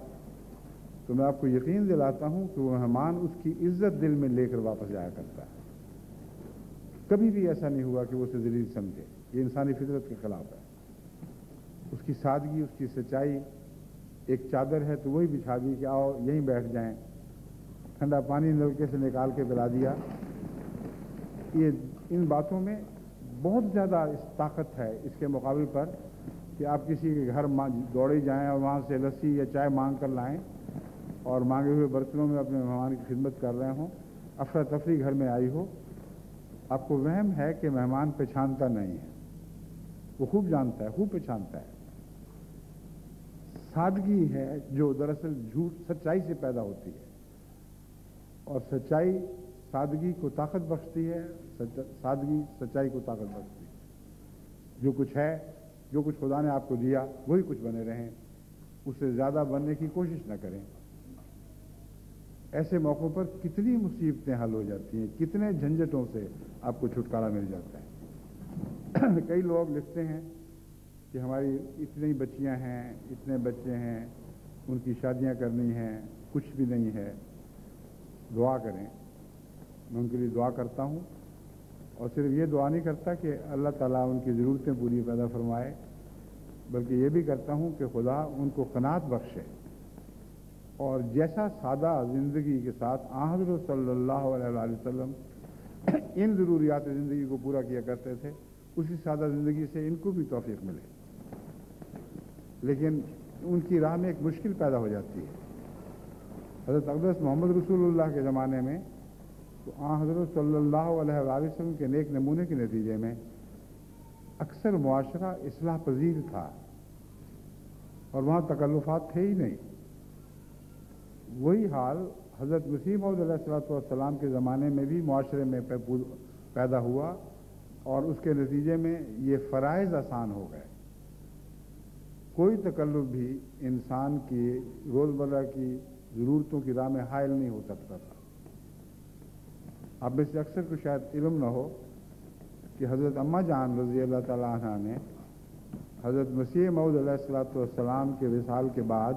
تو میں آپ کو یقین دلاتا ہوں کہ وہ مہمان اس کی عزت دل میں لے کر واپس جایا کرتا ہے۔ کبھی بھی ایسا نہیں ہوا کہ وہ اسے ذلیل سمجھے، یہ انسانی فطرت کے خلاف ہے۔ اس کی سادگی، اس کی سچائی، ایک چادر ہے تو وہی بچھا دی کہ آؤ یہیں بیٹھ جائیں، ٹھنڈا پانی نلکے سے نکال کے پلا دیا۔ یہ ان باتوں میں بہت زیادہ طاقت ہے اس کے مقابل پر کہ آپ کسی کے گھر دوڑے جائیں اور وہاں سے لسی یا چائے مانگ کر لائیں اور مانگے ہوئے برتنوں میں اپنے مہمان کی خدمت کر رہے ہوں، افراتفری گھر میں آئی ہو۔ آپ کو وہم ہے کہ مہمان پہچانتا نہیں ہے، وہ خوب جانتا ہے، خوب پہچانتا ہے۔ سادگی ہے جو دراصل جھوٹ سچائی سے پیدا ہوتی ہے، اور سچائی سادگی کو طاقت بخشتی ہے، سادگی سچائی کو طاقت بخشتی ہے۔ جو کچھ ہے، جو کچھ خدا نے آپ کو دیا وہی کچھ بنے رہیں، اس سے زیادہ بننے کی کوشش نہ کریں۔ ایسے موقعوں پر کتنی مصیبتیں حل ہو جاتی ہیں، کتنے جھنجھٹوں سے آپ کو چھٹکارا مل جاتا ہے۔ کئی لوگ لکھتے ہیں کہ ہماری اتنی بچیاں ہیں، اتنے بچے ہیں، ان کی شادیاں کرنی ہیں، کچھ بھی نہیں ہے، دعا کریں۔ میں ان کے لیے دعا کرتا ہوں، اور صرف یہ دعا نہیں کرتا کہ اللہ تعالیٰ ان کی ضرورتیں پوری پیدا فرمائے، بلکہ یہ بھی کرتا ہوں کہ خدا ان کو قناعت بخشے، اور جیسا سادہ زندگی کے ساتھ حضرت صلی اللہ علیہ وآلہ وسلم ان ضروریات زندگی کو پورا کیا کرتے تھے، اسی سادہ زندگی سے ان کو بھی توفیق ملے۔ لیکن ان کی راہ میں ایک مشکل پیدا ہو جاتی ہے۔ حضرت اقدس محمد رسول اللہ کے زمانے میں تو حضرت صلی اللہ علیہ وآلہ وسلم کے نیک نمونے کے نتیجے میں اکثر معاشرہ اصلاح پذیر تھا، اور وہاں تکلفات تھے ہی نہیں۔ وہی حال حضرت مسیح موعود علیہ السلام کے زمانے میں بھی معاشرے میں پیدا ہوا، اور اس کے نتیجے میں یہ فرائض آسان ہو گئے۔ کوئی تکلف بھی انسان کی روزمرہ کی ضرورتوں کی راہ میں حائل نہیں ہو سکتا تھا۔ اب میں سے اکثر کو شاید علم نہ ہو کہ حضرت اماں جان رضی اللہ تعالیٰ عنہ نے حضرت مسیح موعود علیہ السلام کے وصال کے بعد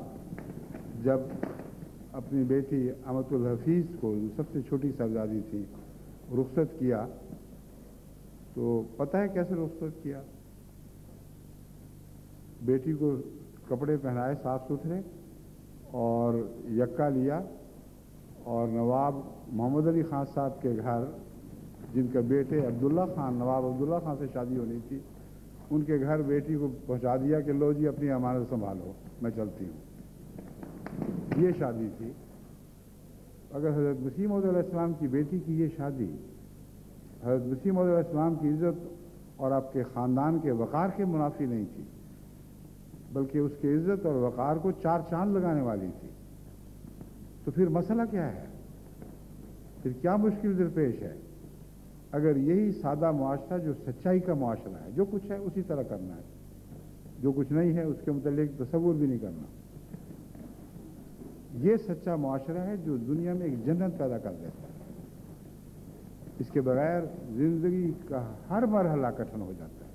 جب اپنی بیٹی امۃ الحفیظ کو، جو سب سے چھوٹی صاحبزادی تھی، رخصت کیا، تو پتہ ہے کیسے رخصت کیا؟ بیٹی کو کپڑے پہنائے صاف ستھرے، اور یکا لیا، اور نواب محمد علی خان صاحب کے گھر، جن کا بیٹے عبداللہ خان، نواب عبداللہ خان سے شادی ہونی تھی، ان کے گھر بیٹی کو پہنچا دیا کہ لو جی اپنی امانت سنبھالو، میں چلتی ہوں۔ یہ شادی تھی۔ اگر حضرت مسیح موعود علیہ السلام کی بیٹی کی یہ شادی حضرت مسیح موعود علیہ السلام کی عزت اور آپ کے خاندان کے وقار کے منافی نہیں تھی، بلکہ اس کے عزت اور وقار کو چار چاند لگانے والی تھی، تو پھر مسئلہ کیا ہے؟ پھر کیا مشکل درپیش ہے؟ اگر یہی سادہ معاشرہ جو سچائی کا معاشرہ ہے، جو کچھ ہے اسی طرح کرنا ہے، جو کچھ نہیں ہے اس کے متعلق تصور بھی نہیں کرنا، یہ سچا معاشرہ ہے جو دنیا میں ایک جنت پیدا کر دیتا ہے۔ اس کے بغیر زندگی کا ہر مرحلہ کٹھن ہو جاتا ہے،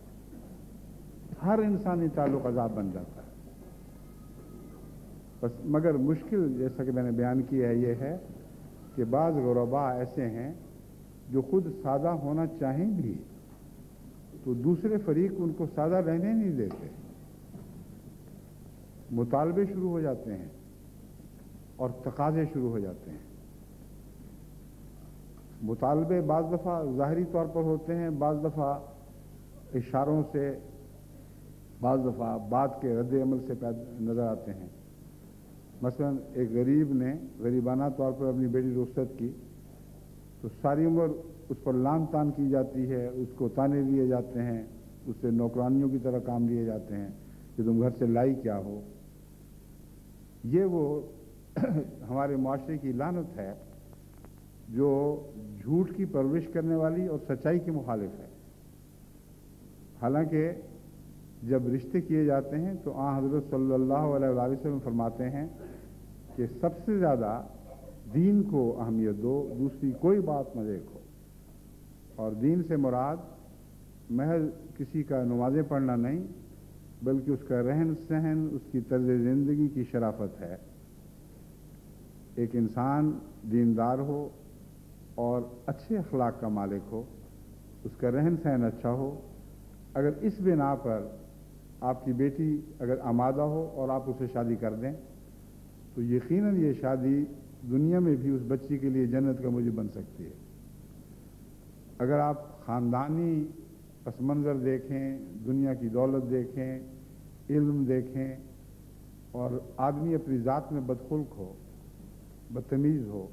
ہر انسانی تعلق عذاب بن جاتا ہے۔ بس مگر مشکل، جیسا کہ میں نے بیان کیا ہے، یہ ہے کہ بعض غرباء ایسے ہیں جو خود سادہ ہونا چاہیں بھی تو دوسرے فریق ان کو سادہ رہنے نہیں دیتے، مطالبے شروع ہو جاتے ہیں اور تقاضے شروع ہو جاتے ہیں۔ مطالبے بعض دفعہ ظاہری طور پر ہوتے ہیں، بعض دفعہ اشاروں سے بعض دفعہ بات کے رد عمل سے نظر آتے ہیں۔ مثلا ایک غریب نے غریبانہ طور پر اپنی بیٹی رخصت کی تو ساری عمر اس پر لان تان کی جاتی ہے، اس کو تانے دیے جاتے ہیں، اس سے نوکرانیوں کی طرح کام لیے جاتے ہیں کہ تم گھر سے لائی کیا ہو۔ یہ وہ ہمارے معاشرے کی لعنت ہے جو جھوٹ کی پرورش کرنے والی اور سچائی کے مخالف ہے۔ حالانکہ جب رشتے کیے جاتے ہیں تو آن حضرت صلی اللہ علیہ وآلہ وسلم فرماتے ہیں کہ سب سے زیادہ دین کو اہمیت دو، دوسری کوئی بات نہ دیکھو۔ اور دین سے مراد محض کسی کا نمازیں پڑھنا نہیں، بلکہ اس کا رہن سہن، اس کی طرز زندگی کی شرافت ہے۔ ایک انسان دیندار ہو اور اچھے اخلاق کا مالک ہو، اس کا رہن سہن اچھا ہو، اگر اس بنا پر آپ کی بیٹی اگر آمادہ ہو اور آپ اسے شادی کر دیں تو یقیناً یہ شادی دنیا میں بھی اس بچی کے لیے جنت کا موجب بن سکتی ہے۔ اگر آپ خاندانی پس منظر دیکھیں، دنیا کی دولت دیکھیں، علم دیکھیں، اور آدمی اپنی ذات میں بدخلق ہو، بدتمیز ہو،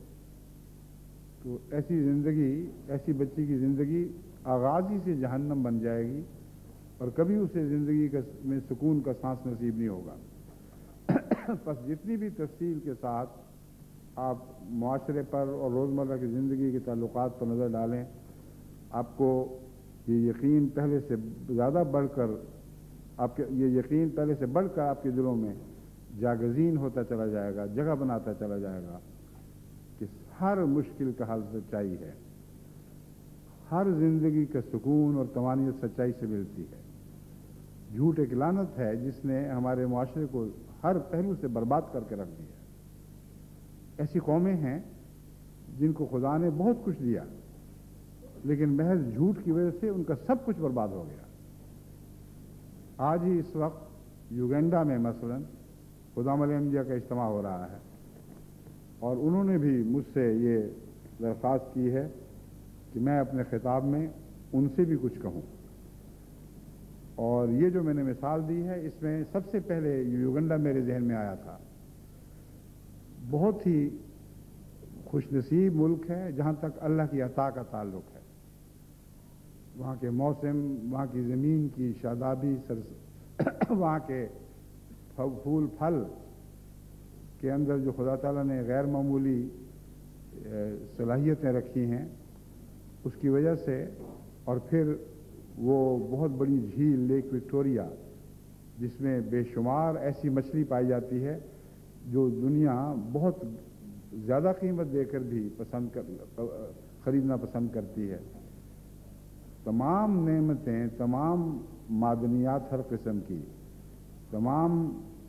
تو ایسی زندگی، ایسی بچی کی زندگی آغاز ہی سے جہنم بن جائے گی اور کبھی اسے زندگی میں سکون کا سانس نصیب نہیں ہوگا۔ پس جتنی بھی تفصیل کے ساتھ آپ معاشرے پر اور روزمرہ کی زندگی کے تعلقات پر نظر ڈالیں، آپ کو یہ یقین پہلے سے زیادہ بڑھ کر آپ کے دلوں میں جاگزین ہوتا چلا جائے گا، جگہ بناتا چلا جائے گا کہ ہر مشکل کا حل سچائی ہے، ہر زندگی کا سکون اور طمانینت سچائی سے ملتی ہے۔ جھوٹ ایک لعنت ہے جس نے ہمارے معاشرے کو ہر پہلو سے برباد کر کے رکھ دیا۔ ایسی قومیں ہیں جن کو خدا نے بہت کچھ دیا، لیکن محض جھوٹ کی وجہ سے ان کا سب کچھ برباد ہو گیا۔ آج ہی اس وقت یوگینڈا میں مثلا خدام الانبیاء کا اجتماع ہو رہا ہے، اور انہوں نے بھی مجھ سے یہ درخواست کی ہے کہ میں اپنے خطاب میں ان سے بھی کچھ کہوں۔ اور یہ جو میں نے مثال دی ہے، اس میں سب سے پہلے یوگنڈا میرے ذہن میں آیا تھا۔ بہت ہی خوش نصیب ملک ہے جہاں تک اللہ کی عطا کا تعلق ہے۔ وہاں کے موسم، وہاں کی زمین کی شادابی، وہاں کے پھول پھل کے اندر جو خدا تعالیٰ نے غیر معمولی صلاحیتیں رکھی ہیں، اس کی وجہ سے، اور پھر وہ بہت بڑی جھیل لیک وکٹوریا جس میں بے شمار ایسی مچھلی پائی جاتی ہے جو دنیا بہت زیادہ قیمت دے کر بھی خریدنا پسند کرتی ہے۔ تمام نعمتیں، تمام معدنیات ہر قسم کی، تمام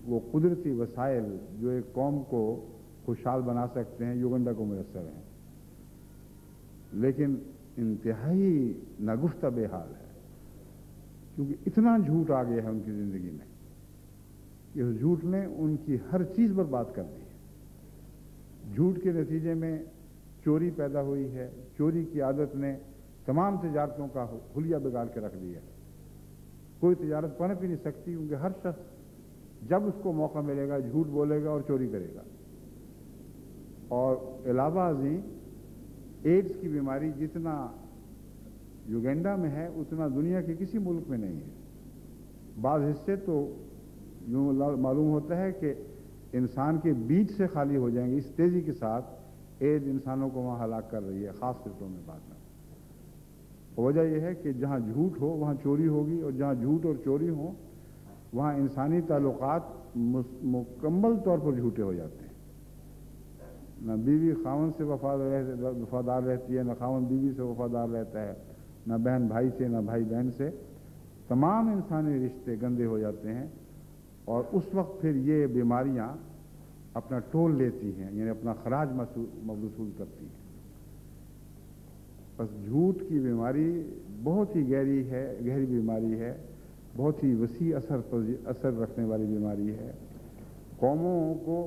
وہ قدرتی وسائل جو ایک قوم کو خوشحال بنا سکتے ہیں، یوگنڈا کو میسر ہیں، لیکن انتہائی ناگفتہ بے حال ہے، کیونکہ اتنا جھوٹ آ گیا ہے ان کی زندگی میں کہ اس جھوٹ نے ان کی ہر چیز برباد کر دی ہے۔ جھوٹ کے نتیجے میں چوری پیدا ہوئی ہے، چوری کی عادت نے تمام تجارتوں کا حلیہ بگاڑ کے رکھ دیا ہے۔ کوئی تجارت پنپ ہی نہیں سکتی، کیونکہ ہر شخص جب اس کو موقع ملے گا جھوٹ بولے گا اور چوری کرے گا۔ اور علاوہ ازیں ایڈز کی بیماری جتنا یوگینڈا میں ہے اتنا دنیا کے کسی ملک میں نہیں ہے۔ بعض حصے تو یوں معلوم ہوتا ہے کہ انسان کے بیچ سے خالی ہو جائیں گے، اس تیزی کے ساتھ ایڈز انسانوں کو وہاں ہلاک کر رہی ہے، خاص خطوں میں بات ہے۔ وجہ یہ ہے کہ جہاں جھوٹ ہو وہاں چوری ہوگی، اور جہاں جھوٹ اور چوری ہو وہاں انسانی تعلقات مکمل طور پر جھوٹے ہو جاتے ہیں۔ نہ بیوی خاوند سے وفادار رہتی ہے، نہ خاوند بیوی سے وفادار رہتا ہے، نہ بہن بھائی سے، نہ بھائی بہن سے۔ تمام انسانی رشتے گندے ہو جاتے ہیں، اور اس وقت پھر یہ بیماریاں اپنا ٹول لیتی ہیں، یعنی اپنا خراج وصول کرتی ہیں۔ بس جھوٹ کی بیماری بہت ہی گہری بیماری ہے، بہت ہی وسیع اثر رکھنے والی بیماری ہے۔ قوموں کو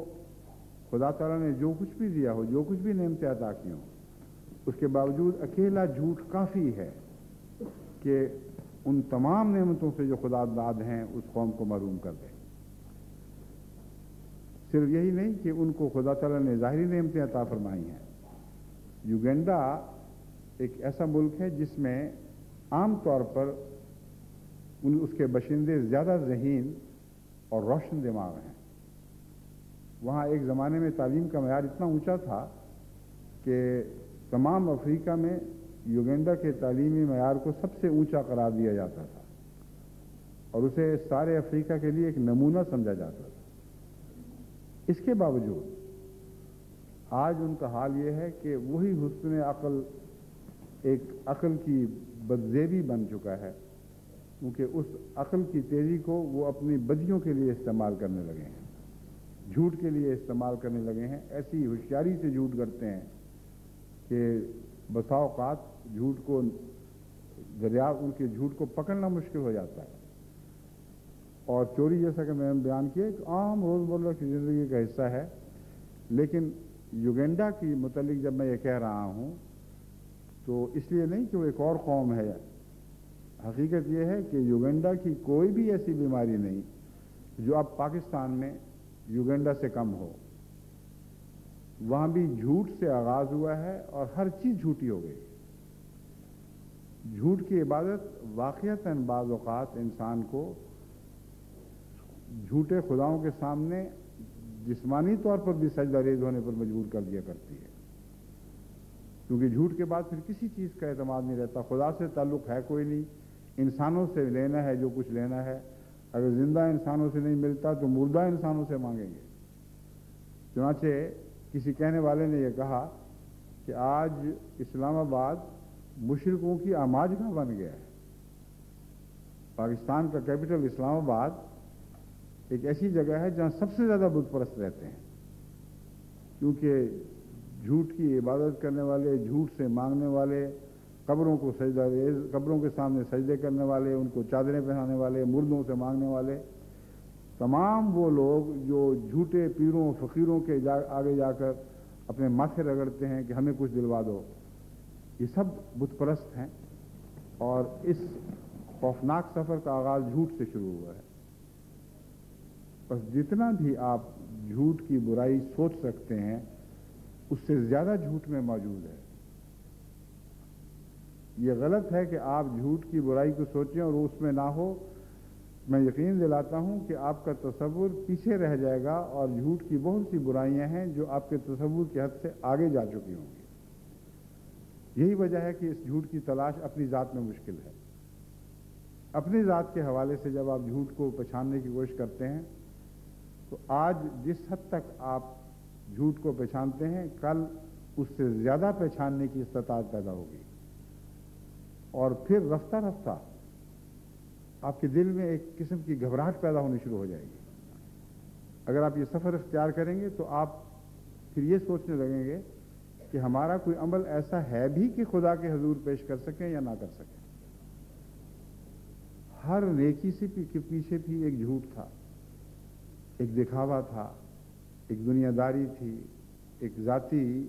خدا تعالیٰ نے جو کچھ بھی دیا ہو، جو کچھ بھی نعمتیں عطا کی ہوں، اس کے باوجود اکیلا جھوٹ کافی ہے کہ ان تمام نعمتوں سے جو خدا داد ہیں اس قوم کو محروم کر دے۔ صرف یہی نہیں کہ ان کو خدا تعالیٰ نے ظاہری نعمتیں عطا فرمائی ہیں۔ یوگینڈا ایک ایسا ملک ہے جس میں عام طور پر اس کے باشندے زیادہ ذہین اور روشن دماغ ہیں۔ وہاں ایک زمانے میں تعلیم کا معیار اتنا اونچا تھا کہ تمام افریقہ میں یوگینڈا کے تعلیمی معیار کو سب سے اونچا قرار دیا جاتا تھا اور اسے سارے افریقہ کے لیے ایک نمونہ سمجھا جاتا تھا۔ اس کے باوجود آج ان کا حال یہ ہے کہ وہی حسن عقل ایک عقل کی بدزیبی بن چکا ہے، کیونکہ اس عقل کی تیزی کو وہ اپنی بدیوں کے لیے استعمال کرنے لگے ہیں، جھوٹ کے لیے استعمال کرنے لگے ہیں۔ ایسی ہوشیاری سے جھوٹ کرتے ہیں کہ بسا اوقات جھوٹ کو ان کے جھوٹ کو پکڑنا مشکل ہو جاتا ہے۔ اور چوری جیسا کہ میں نے بیان کیا ایک عام روزمرہ کی زندگی کا حصہ ہے، لیکن یوگینڈا کی متعلق جب میں یہ کہہ رہا ہوں تو اس لیے نہیں کہ وہ ایک اور قوم ہے۔ حقیقت یہ ہے کہ یوگینڈا کی کوئی بھی ایسی بیماری نہیں جو اب پاکستان میں یوگینڈا سے کم ہو۔ وہاں بھی جھوٹ سے آغاز ہوا ہے اور ہر چیز جھوٹی ہو گئی۔ جھوٹ کی عبادت واقعتاً بعض اوقات انسان کو جھوٹے خداؤں کے سامنے جسمانی طور پر بھی سجدہ ریز ہونے پر مجبور کر دیا کرتی ہے، کیونکہ جھوٹ کے بعد پھر کسی چیز کا اعتماد نہیں رہتا۔ خدا سے تعلق ہے کوئی نہیں، انسانوں سے لینا ہے جو کچھ لینا ہے۔ اگر زندہ انسانوں سے نہیں ملتا تو مردہ انسانوں سے مانگیں گے۔ چنانچہ کسی کہنے والے نے یہ کہا کہ آج اسلام آباد مشرکوں کی آماج گاہ بن گیا ہے۔ پاکستان کا کیپٹل اسلام آباد ایک ایسی جگہ ہے جہاں سب سے زیادہ بت پرست رہتے ہیں، کیونکہ جھوٹ کی عبادت کرنے والے، جھوٹ سے مانگنے والے، قبروں کو سجدہ ریز، قبروں کے سامنے سجدے کرنے والے، ان کو چادریں پہنانے والے، مردوں سے مانگنے والے، تمام وہ لوگ جو جھوٹے پیروں فقیروں کے آگے جا کر اپنے ماتھے رگڑتے ہیں کہ ہمیں کچھ دلوا دو، یہ سب بت پرست ہیں۔ اور اس خوفناک سفر کا آغاز جھوٹ سے شروع ہوا ہے۔ بس جتنا بھی آپ جھوٹ کی برائی سوچ سکتے ہیں اس سے زیادہ جھوٹ میں موجود ہے۔ یہ غلط ہے کہ آپ جھوٹ کی برائی کو سوچیں اور اس میں نہ ہو۔ میں یقین دلاتا ہوں کہ آپ کا تصور پیچھے رہ جائے گا اور جھوٹ کی بہت سی برائیاں ہیں جو آپ کے تصور کی حد سے آگے جا چکی ہوں گی۔ یہی وجہ ہے کہ اس جھوٹ کی تلاش اپنی ذات میں مشکل ہے۔ اپنی ذات کے حوالے سے جب آپ جھوٹ کو پہچاننے کی کوشش کرتے ہیں تو آج جس حد تک آپ جھوٹ کو پہچانتے ہیں کل اس سے زیادہ پہچاننے کی استطاعت پیدا ہوگی، اور پھر رفتہ رفتہ آپ کے دل میں ایک قسم کی گھبراہٹ پیدا ہونی شروع ہو جائے گی۔ اگر آپ یہ سفر اختیار کریں گے تو آپ پھر یہ سوچنے لگیں گے کہ ہمارا کوئی عمل ایسا ہے بھی کہ خدا کے حضور پیش کر سکیں یا نہ کر سکیں۔ ہر نیکی سے کے پیچھے بھی ایک جھوٹ تھا، ایک دکھاوا تھا، ایک دنیا داری تھی، ایک ذاتی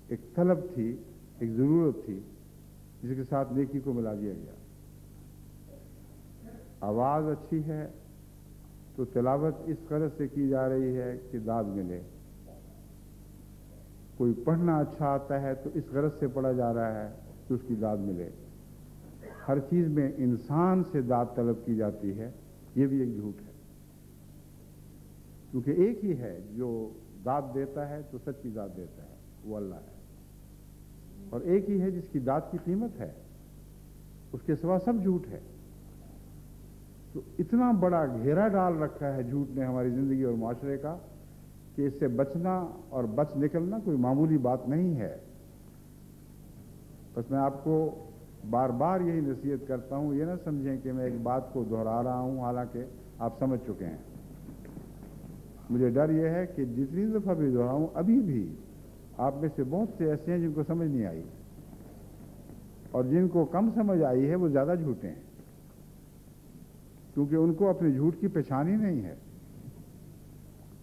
ایک طلب تھی، ایک ضرورت تھی جس کے ساتھ نیکی کو ملا دیا گیا۔ آواز اچھی ہے تو تلاوت اس غرض سے کی جا رہی ہے کہ داد ملے، کوئی پڑھنا اچھا آتا ہے تو اس غرض سے پڑھا جا رہا ہے کہ اس کی داد ملے۔ ہر چیز میں انسان سے داد طلب کی جاتی ہے، یہ بھی ایک جھوٹ ہے، کیونکہ ایک ہی ہے جو داد دیتا ہے تو سچی داد دیتا ہے، وہ اللہ ہے، اور ایک ہی ہے جس کی داد کی قیمت ہے، اس کے سوا سب جھوٹ ہے۔ تو اتنا بڑا گھیرا ڈال رکھا ہے جھوٹ نے ہماری زندگی اور معاشرے کا کہ اس سے بچنا اور بچ نکلنا کوئی معمولی بات نہیں ہے۔ بس میں آپ کو بار بار یہی نصیحت کرتا ہوں، یہ نہ سمجھیں کہ میں ایک بات کو دہرا رہا ہوں حالانکہ آپ سمجھ چکے ہیں۔ مجھے ڈر یہ ہے کہ جتنی دفعہ بھی دہراؤں ابھی بھی آپ میں سے بہت سے ایسے ہیں جن کو سمجھ نہیں آئی، اور جن کو کم سمجھ آئی ہے وہ زیادہ جھوٹے ہیں، کیونکہ ان کو اپنے جھوٹ کی پہچان ہی نہیں ہے۔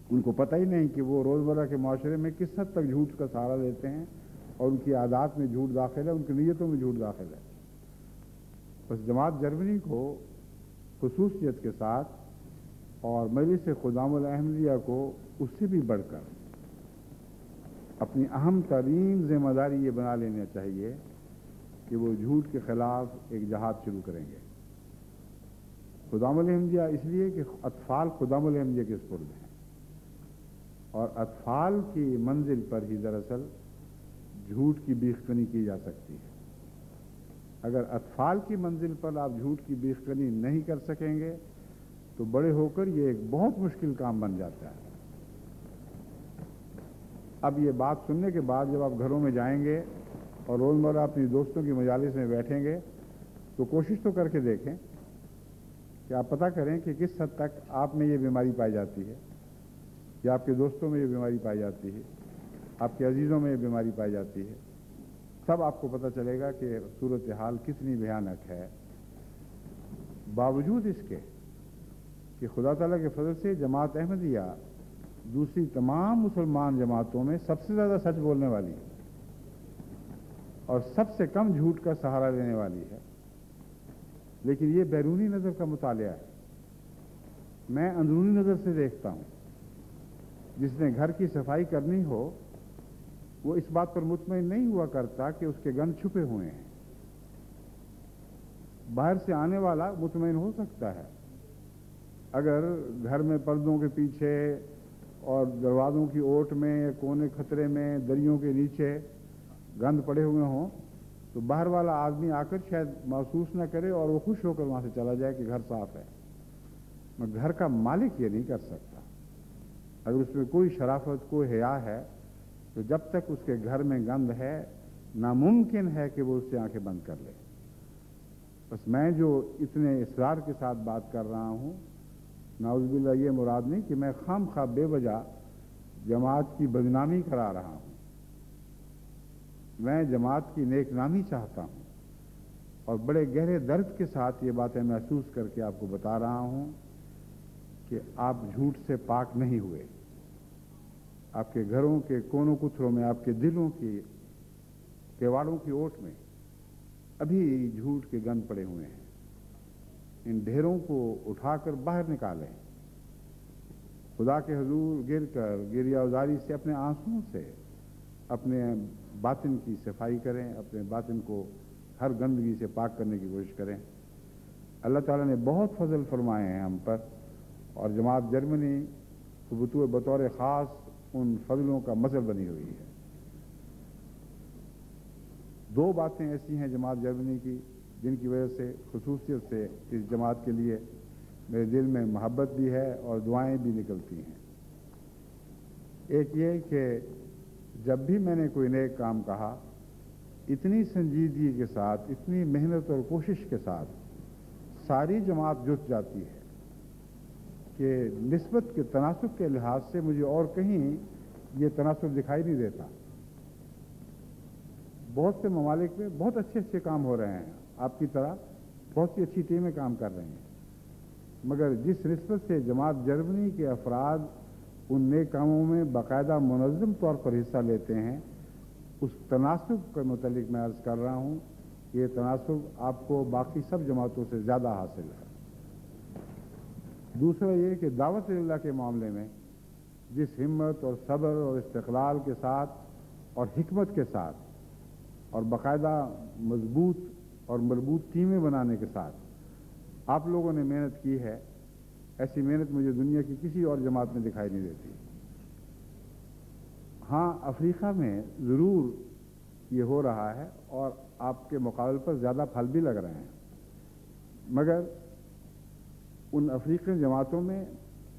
ان کو پتہ ہی نہیں کہ وہ روزمرہ کے معاشرے میں کس حد تک جھوٹ کا سہارا لیتے ہیں، اور ان کی عادات میں جھوٹ داخل ہے، ان کی نیتوں میں جھوٹ داخل ہے۔ بس جماعت جرمنی کو خصوصیت کے ساتھ اور مجلس خدام الاحمدیہ کو اس سے بھی بڑھ کر اپنی اہم ترین ذمہ داری یہ بنا لینا چاہیے کہ وہ جھوٹ کے خلاف ایک جہاد شروع کریں گے۔ خدام الاحمدیہ اس لیے کہ اطفال خدام الاحمدیہ کے سپرد ہیں، اور اطفال کی منزل پر ہی دراصل جھوٹ کی بیخ کنی کی جا سکتی ہے۔ اگر اطفال کی منزل پر آپ جھوٹ کی بیخ کنی نہیں کر سکیں گے تو بڑے ہو کر یہ ایک بہت مشکل کام بن جاتا ہے۔ اب یہ بات سننے کے بعد جب آپ گھروں میں جائیں گے اور روزمرہ اپنی دوستوں کی مجالس میں بیٹھیں گے تو کوشش تو کر کے دیکھیں کہ آپ پتہ کریں کہ کس حد تک آپ میں یہ بیماری پائی جاتی ہے، یا آپ کے دوستوں میں یہ بیماری پائی جاتی ہے، آپ کے عزیزوں میں یہ بیماری پائی جاتی ہے۔ تب آپ کو پتہ چلے گا کہ صورتحال کتنی بھیانک ہے۔ باوجود اس کے کہ خدا تعالیٰ کے فضل سے جماعت احمدیہ دوسری تمام مسلمان جماعتوں میں سب سے زیادہ سچ بولنے والی ہے اور سب سے کم جھوٹ کا سہارا لینے والی ہے، لیکن یہ بیرونی نظر کا مطالعہ ہے۔ میں اندرونی نظر سے دیکھتا ہوں۔ جس نے گھر کی صفائی کرنی ہو وہ اس بات پر مطمئن نہیں ہوا کرتا کہ اس کے گند چھپے ہوئے ہیں۔ باہر سے آنے والا مطمئن ہو سکتا ہے، اگر گھر میں پردوں کے پیچھے اور دروازوں کی اوٹ میں یا کونے خطرے میں دریوں کے نیچے گند پڑے ہوئے ہوں تو باہر والا آدمی آ کر شاید محسوس نہ کرے اور وہ خوش ہو کر وہاں سے چلا جائے کہ گھر صاف ہے۔ مگر گھر کا مالک یہ نہیں کر سکتا۔ اگر اس میں کوئی شرافت کوئی حیا ہے تو جب تک اس کے گھر میں گند ہے ناممکن ہے کہ وہ اس سے آنکھیں بند کر لے۔ بس میں جو اتنے اصرار کے ساتھ بات کر رہا ہوں، نعوذ باللہ یہ مراد نہیں کہ میں خام خواہ بے وجہ جماعت کی بدنامی کرا رہا ہوں۔ میں جماعت کی نیک نامی چاہتا ہوں اور بڑے گہرے درد کے ساتھ یہ باتیں محسوس کر کے آپ کو بتا رہا ہوں کہ آپ جھوٹ سے پاک نہیں ہوئے۔ آپ کے گھروں کے کونوں کتروں میں، آپ کے دلوں کی کیواڑوں کی اوٹ میں ابھی جھوٹ کے گند پڑے ہوئے ہیں۔ ان ڈھیروں کو اٹھا کر باہر نکالیں، خدا کے حضور گر کر گریہ ازاری سے اپنے آنسوؤں سے اپنے باطن کی صفائی کریں، اپنے باطن کو ہر گندگی سے پاک کرنے کی کوشش کریں۔ اللہ تعالیٰ نے بہت فضل فرمائے ہیں ہم پر، اور جماعت جرمنی بطور خاص ان فضلوں کا مثل بنی ہوئی ہے۔ دو باتیں ایسی ہیں جماعت جرمنی کی جن کی وجہ سے خصوصیت سے اس جماعت کے لیے میرے دل میں محبت بھی ہے اور دعائیں بھی نکلتی ہیں۔ ایک یہ کہ جب بھی میں نے کوئی نیک کام کہا، اتنی سنجیدگی کے ساتھ، اتنی محنت اور کوشش کے ساتھ ساری جماعت جٹ جاتی ہے کہ نسبت کے تناسب کے لحاظ سے مجھے اور کہیں یہ تناسب دکھائی نہیں دیتا۔ بہت سے ممالک میں بہت اچھے اچھے کام ہو رہے ہیں، آپ کی طرح بہت سی اچھی ٹیمیں کام کر رہی ہیں، مگر جس نسبت سے جماعت جرمنی کے افراد ان نیک کاموں میں باقاعدہ منظم طور پر حصہ لیتے ہیں، اس تناسب کے متعلق میں عرض کر رہا ہوں، یہ تناسب آپ کو باقی سب جماعتوں سے زیادہ حاصل ہے۔ دوسرا یہ کہ دعوت اللہ کے معاملے میں جس ہمت اور صبر اور استقلال کے ساتھ اور حکمت کے ساتھ اور باقاعدہ مضبوط اور مربوط ٹیمیں بنانے کے ساتھ آپ لوگوں نے محنت کی ہے، ایسی محنت مجھے دنیا کی کسی اور جماعت میں دکھائی نہیں دیتی۔ ہاں، افریقہ میں ضرور یہ ہو رہا ہے اور آپ کے مقابل پر زیادہ پھل بھی لگ رہے ہیں، مگر ان افریقی جماعتوں میں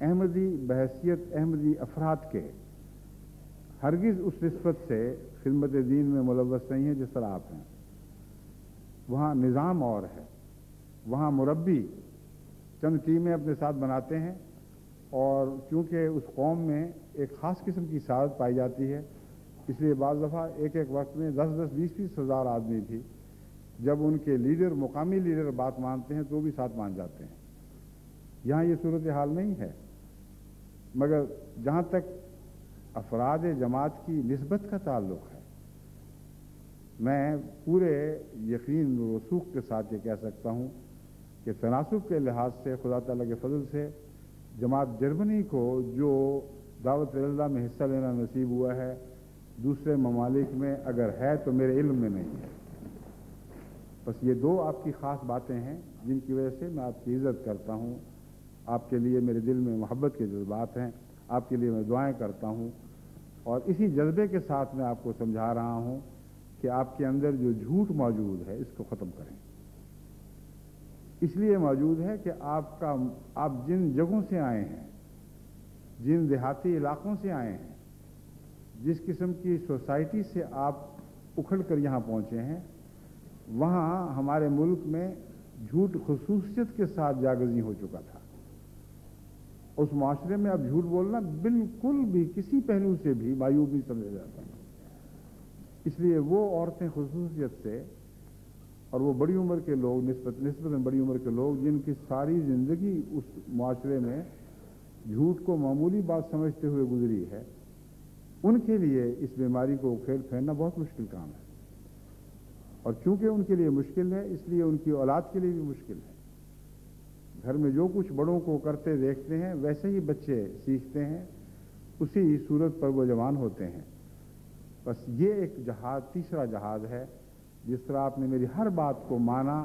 احمدی بحیثیت احمدی افراد کے ہرگز اس نسبت سے خدمت دین میں ملوث نہیں ہے جس طرح آپ ہیں۔ وہاں نظام اور ہے، وہاں مربی چند ٹیمیں اپنے ساتھ بناتے ہیں، اور چونکہ اس قوم میں ایک خاص قسم کی سعادت پائی جاتی ہے، اس لیے بعض دفعہ ایک ایک وقت میں 10-10, 20-20 ہزار آدمی بھی جب ان کے لیڈر مقامی لیڈر بات مانتے ہیں تو بھی ساتھ مان جاتے ہیں۔ یہاں یہ صورتحال نہیں ہے، مگر جہاں تک افراد جماعت کی نسبت کا تعلق ہے میں پورے یقین و رسوخ کے ساتھ یہ کہہ سکتا ہوں کہ تناسب کے لحاظ سے خدا تعالیٰ کے فضل سے جماعت جرمنی کو جو دعوت اللہ میں حصہ لینا نصیب ہوا ہے دوسرے ممالک میں اگر ہے تو میرے علم میں نہیں ہے. بس یہ دو آپ کی خاص باتیں ہیں جن کی وجہ سے میں آپ کی عزت کرتا ہوں. آپ کے لیے میرے دل میں محبت کے جذبات ہیں, آپ کے لیے میں دعائیں کرتا ہوں, اور اسی جذبے کے ساتھ میں آپ کو سمجھا رہا ہوں کہ آپ کے اندر جو جھوٹ موجود ہے اس کو ختم کریں. اس لیے موجود ہے کہ آپ جن جگہوں سے آئے ہیں, جن دیہاتی علاقوں سے آئے ہیں, جس قسم کی سوسائٹی سے آپ اکھڑ کر یہاں پہنچے ہیں, وہاں ہمارے ملک میں جھوٹ خصوصیت کے ساتھ جاگزی ہو چکا تھا. اس معاشرے میں اب جھوٹ بولنا بالکل بھی کسی پہلو سے بھی معیوب نہیں سمجھا جاتا. اس لیے وہ عورتیں خصوصیت سے اور وہ بڑی عمر کے لوگ نسبتاً بڑی عمر کے لوگ جن کی ساری زندگی اس معاشرے میں جھوٹ کو معمولی بات سمجھتے ہوئے گزری ہے, ان کے لیے اس بیماری کو کھیل پھیرنا بہت مشکل کام ہے. اور چونکہ ان کے لیے مشکل ہے اس لیے ان کی اولاد کے لیے بھی مشکل ہے. گھر میں جو کچھ بڑوں کو کرتے دیکھتے ہیں ویسے ہی بچے سیکھتے ہیں, اسی صورت پر وہ جوان ہوتے ہیں. بس یہ ایک جہاد, تیسرا جہاد ہے. جس طرح آپ نے میری ہر بات کو مانا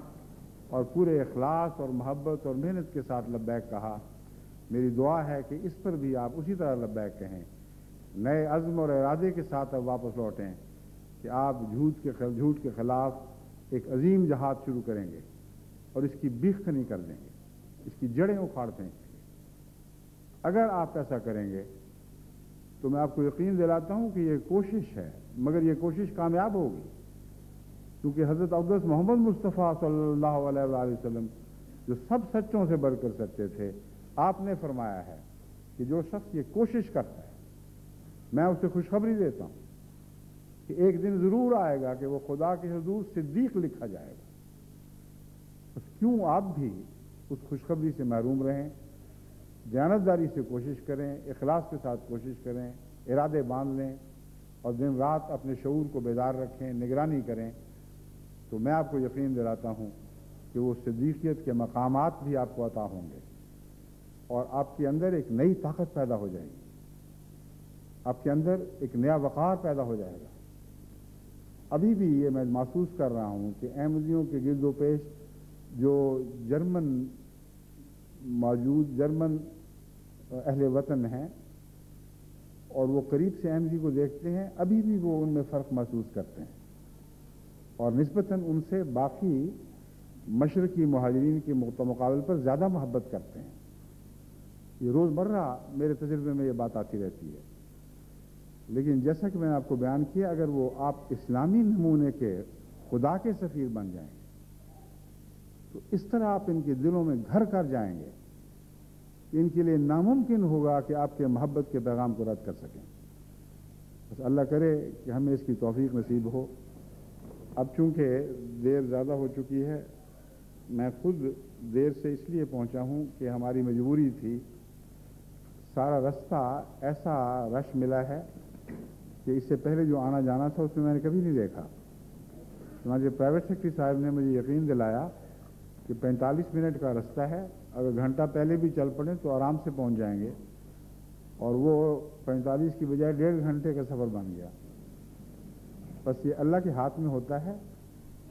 اور پورے اخلاص اور محبت اور محنت کے ساتھ لبیک کہا, میری دعا ہے کہ اس پر بھی آپ اسی طرح لبیک کہیں, نئے عزم اور ارادے کے ساتھ اب واپس لوٹیں کہ آپ جھوٹ کے خلاف ایک عظیم جہاد شروع کریں گے اور اس کی بیخ نہیں کر دیں گے, اس کی جڑیں اکھاڑ دیں گے. اگر آپ ایسا کریں گے تو میں آپ کو یقین دلاتا ہوں کہ یہ کوشش ہے, مگر یہ کوشش کامیاب ہوگی, کیونکہ حضرت اقدس محمد مصطفیٰ صلی اللہ علیہ وآلہ وسلم جو سب سچوں سے بڑھ کر سچے تھے, آپ نے فرمایا ہے کہ جو شخص یہ کوشش کرتا ہے میں اسے خوشخبری دیتا ہوں کہ ایک دن ضرور آئے گا کہ وہ خدا کے حضور صدیق لکھا جائے گا. بس کیوں آپ بھی اس خوشخبری سے محروم رہیں؟ دیانتداری سے کوشش کریں, اخلاص کے ساتھ کوشش کریں, ارادے باندھ لیں اور دن رات اپنے شعور کو بیدار رکھیں, نگرانی کریں, تو میں آپ کو یقین دلاتا ہوں کہ وہ صدیقیت کے مقامات بھی آپ کو عطا ہوں گے اور آپ کے اندر ایک نئی طاقت پیدا ہو جائے گی, آپ کے اندر ایک نیا وقار پیدا ہو جائے گا. ابھی بھی یہ میں محسوس کر رہا ہوں کہ احمدیوں کے گرد و پیش جو جرمن اہل وطن ہیں اور وہ قریب سے احمدی کو دیکھتے ہیں, ابھی بھی وہ ان میں فرق محسوس کرتے ہیں اور نسبتاً ان سے باقی مشرقی مہاجرین کے مقابل پر زیادہ محبت کرتے ہیں. یہ روزمرہ میرے تجربے میں یہ بات آتی رہتی ہے. لیکن جیسا کہ میں نے آپ کو بیان کیا, اگر وہ آپ اسلامی نمونے کے خدا کے سفیر بن جائیں گے تو اس طرح آپ ان کے دلوں میں گھر کر جائیں گے کہ ان کے لیے ناممکن ہوگا کہ آپ کے محبت کے پیغام کو رد کر سکیں. بس اللہ کرے کہ ہمیں اس کی توفیق نصیب ہو. اب چونکہ دیر زیادہ ہو چکی ہے, میں خود دیر سے اس لیے پہنچا ہوں کہ ہماری مجبوری تھی. سارا رستہ ایسا رش ملا ہے کہ اس سے پہلے جو آنا جانا تھا اس میں نے کبھی نہیں دیکھا. چنانچہ پرائیویٹ سیکرٹری صاحب نے مجھے یقین دلایا کہ 45 منٹ کا رستہ ہے, اگر گھنٹہ پہلے بھی چل پڑیں تو آرام سے پہنچ جائیں گے, اور وہ 45 کی بجائے 1.5 گھنٹے کا سفر بن گیا. بس یہ اللہ کے ہاتھ میں ہوتا ہے,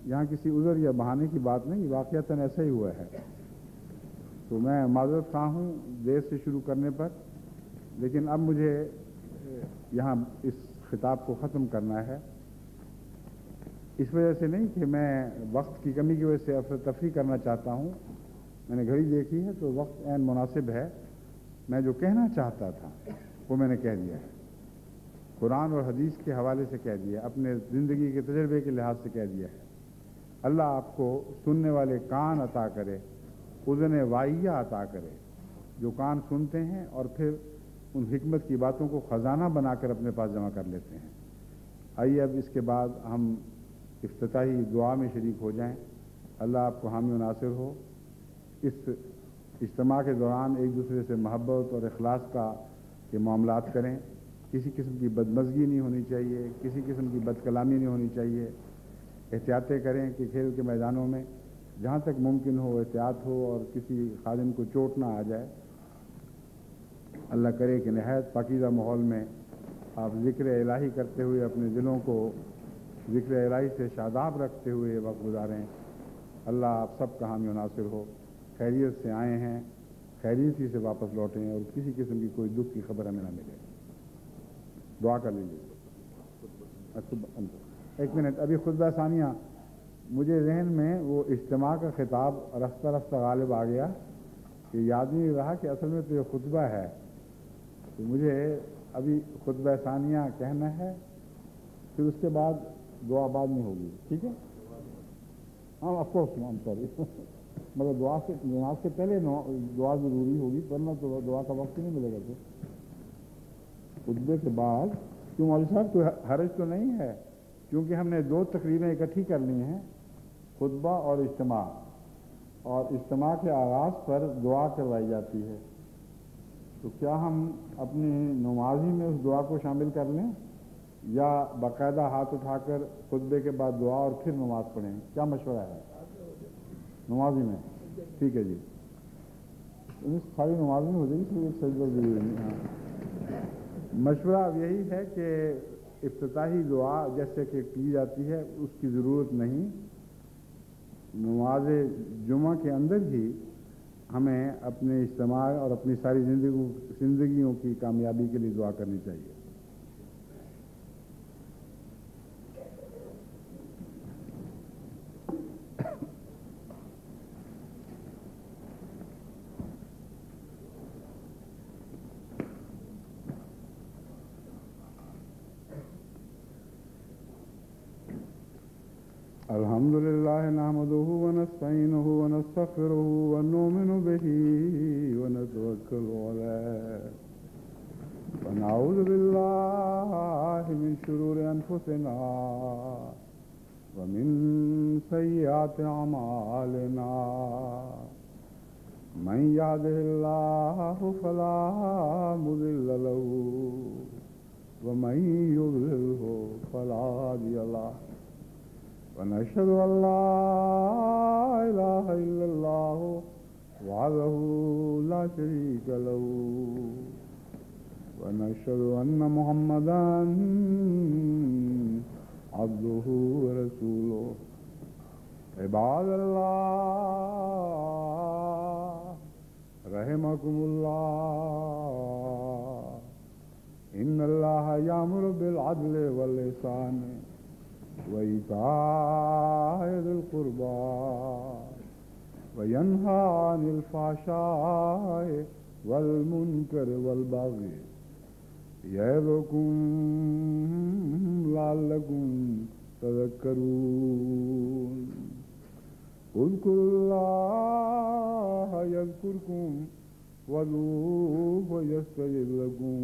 یہاں کسی عذر یا بہانے کی بات نہیں, واقعتاً ایسا ہی ہوا ہے. تو میں معذرت خواہ ہوں دیر سے شروع کرنے پر, لیکن اب مجھے یہاں اس خطاب کو ختم کرنا ہے. اس وجہ سے نہیں کہ میں وقت کی کمی کی وجہ سے افراتفری کرنا چاہتا ہوں, میں نے گھڑی دیکھی ہے تو وقت عین مناسب ہے. میں جو کہنا چاہتا تھا وہ میں نے کہہ دیا ہے, قرآن اور حدیث کے حوالے سے کہہ دیا, اپنے زندگی کے تجربے کے لحاظ سے کہہ دیا ہے. اللہ آپ کو سننے والے کان عطا کرے, اذن واعیہ عطا کرے, جو کان سنتے ہیں اور پھر ان حکمت کی باتوں کو خزانہ بنا کر اپنے پاس جمع کر لیتے ہیں. آئیے اب اس کے بعد ہم افتتاحی دعا میں شریک ہو جائیں. اللہ آپ کو حامی و ناصر ہو. اس اجتماع کے دوران ایک دوسرے سے محبت اور اخلاص کا یہ معاملات کریں. کسی قسم کی بدمزگی نہیں ہونی چاہیے, کسی قسم کی بد کلامی نہیں ہونی چاہیے. احتیاطیں کریں کہ کھیل کے میدانوں میں جہاں تک ممکن ہو احتیاط ہو اور کسی خادم کو چوٹ نہ آ جائے. اللہ کرے کہ نہایت پاکیزہ ماحول میں آپ ذکر الہی کرتے ہوئے اپنے دلوں کو ذکر الہی سے شاداب رکھتے ہوئے وقت گزاریں. اللہ آپ سب کا حامی و ناصر ہو. خیریت سے آئے ہیں, خیریت ہی سے واپس لوٹیں اور کسی قسم کی کوئی دکھ کی خبر ہمیں نہ ملے. دعا کر لیجیے. ایک منٹ, ابھی خطبہ ثانیہ مجھے ذہن میں وہ اجتماع کا خطاب رفتہ رفتہ غالب آ گیا کہ یاد نہیں رہا کہ اصل میں تو یہ خطبہ ہے. تو مجھے ابھی خطبہ ثانیہ کہنا ہے, پھر اس کے بعد دعا بعد میں ہوگی. ٹھیک ہے؟ ہاں آف کورس, سوری مگر دعا سے نماز سے پہلے دعا ضروری ہوگی, ورنہ تو دعا کا وقت ہی نہیں ملے گا. تو خطبے کے بعد کیوں مولوی صاحب کوئی حرج تو نہیں ہے, کیونکہ ہم نے 2 تقریبیں اکٹھی کرنی ہیں, خطبہ اور اجتماع, اور اجتماع کے آغاز پر دعا کروائی جاتی ہے. تو کیا ہم اپنی نمازی میں اس دعا کو شامل کر لیں یا باقاعدہ ہاتھ اٹھا کر خطبے کے بعد دعا اور پھر نماز پڑھیں؟ کیا مشورہ ہے نمازی میں؟ ٹھیک ہے جی, ساری نماز میں ہو جائے گی, صرف ایک سجدہ ضروری نہیں. ہاں, مشورہ اب یہی ہے کہ افتتاحی دعا جیسے کہ کی جاتی ہے اس کی ضرورت نہیں. نماز جمعہ کے اندر ہی ہمیں اپنے اجتماع اور اپنی ساری زندگیوں کی کامیابی کے لیے دعا کرنی چاہیے. الحمد لله نحمده ونستعينه ونستغفره ونؤمن به ونتوكل عليه ونعوذ بالله من شرور أنفسنا ومن سيئات أعمالنا من يهده الله فلا مضل له ومن يضلله فلا هادي له ونشهد أن لا إله إلا الله وحده لا شريك له ونشهد أن محمدا عبده ورسوله. عباد الله رحمكم الله إن الله يأمر بالعدل والإحسان وإيتاء ذي القربى وينهى عن الفحشاء والمنكر والبغي يعظكم لعلكم تذكرون. اذكروا الله يذكركم وادعوه يستجب لكم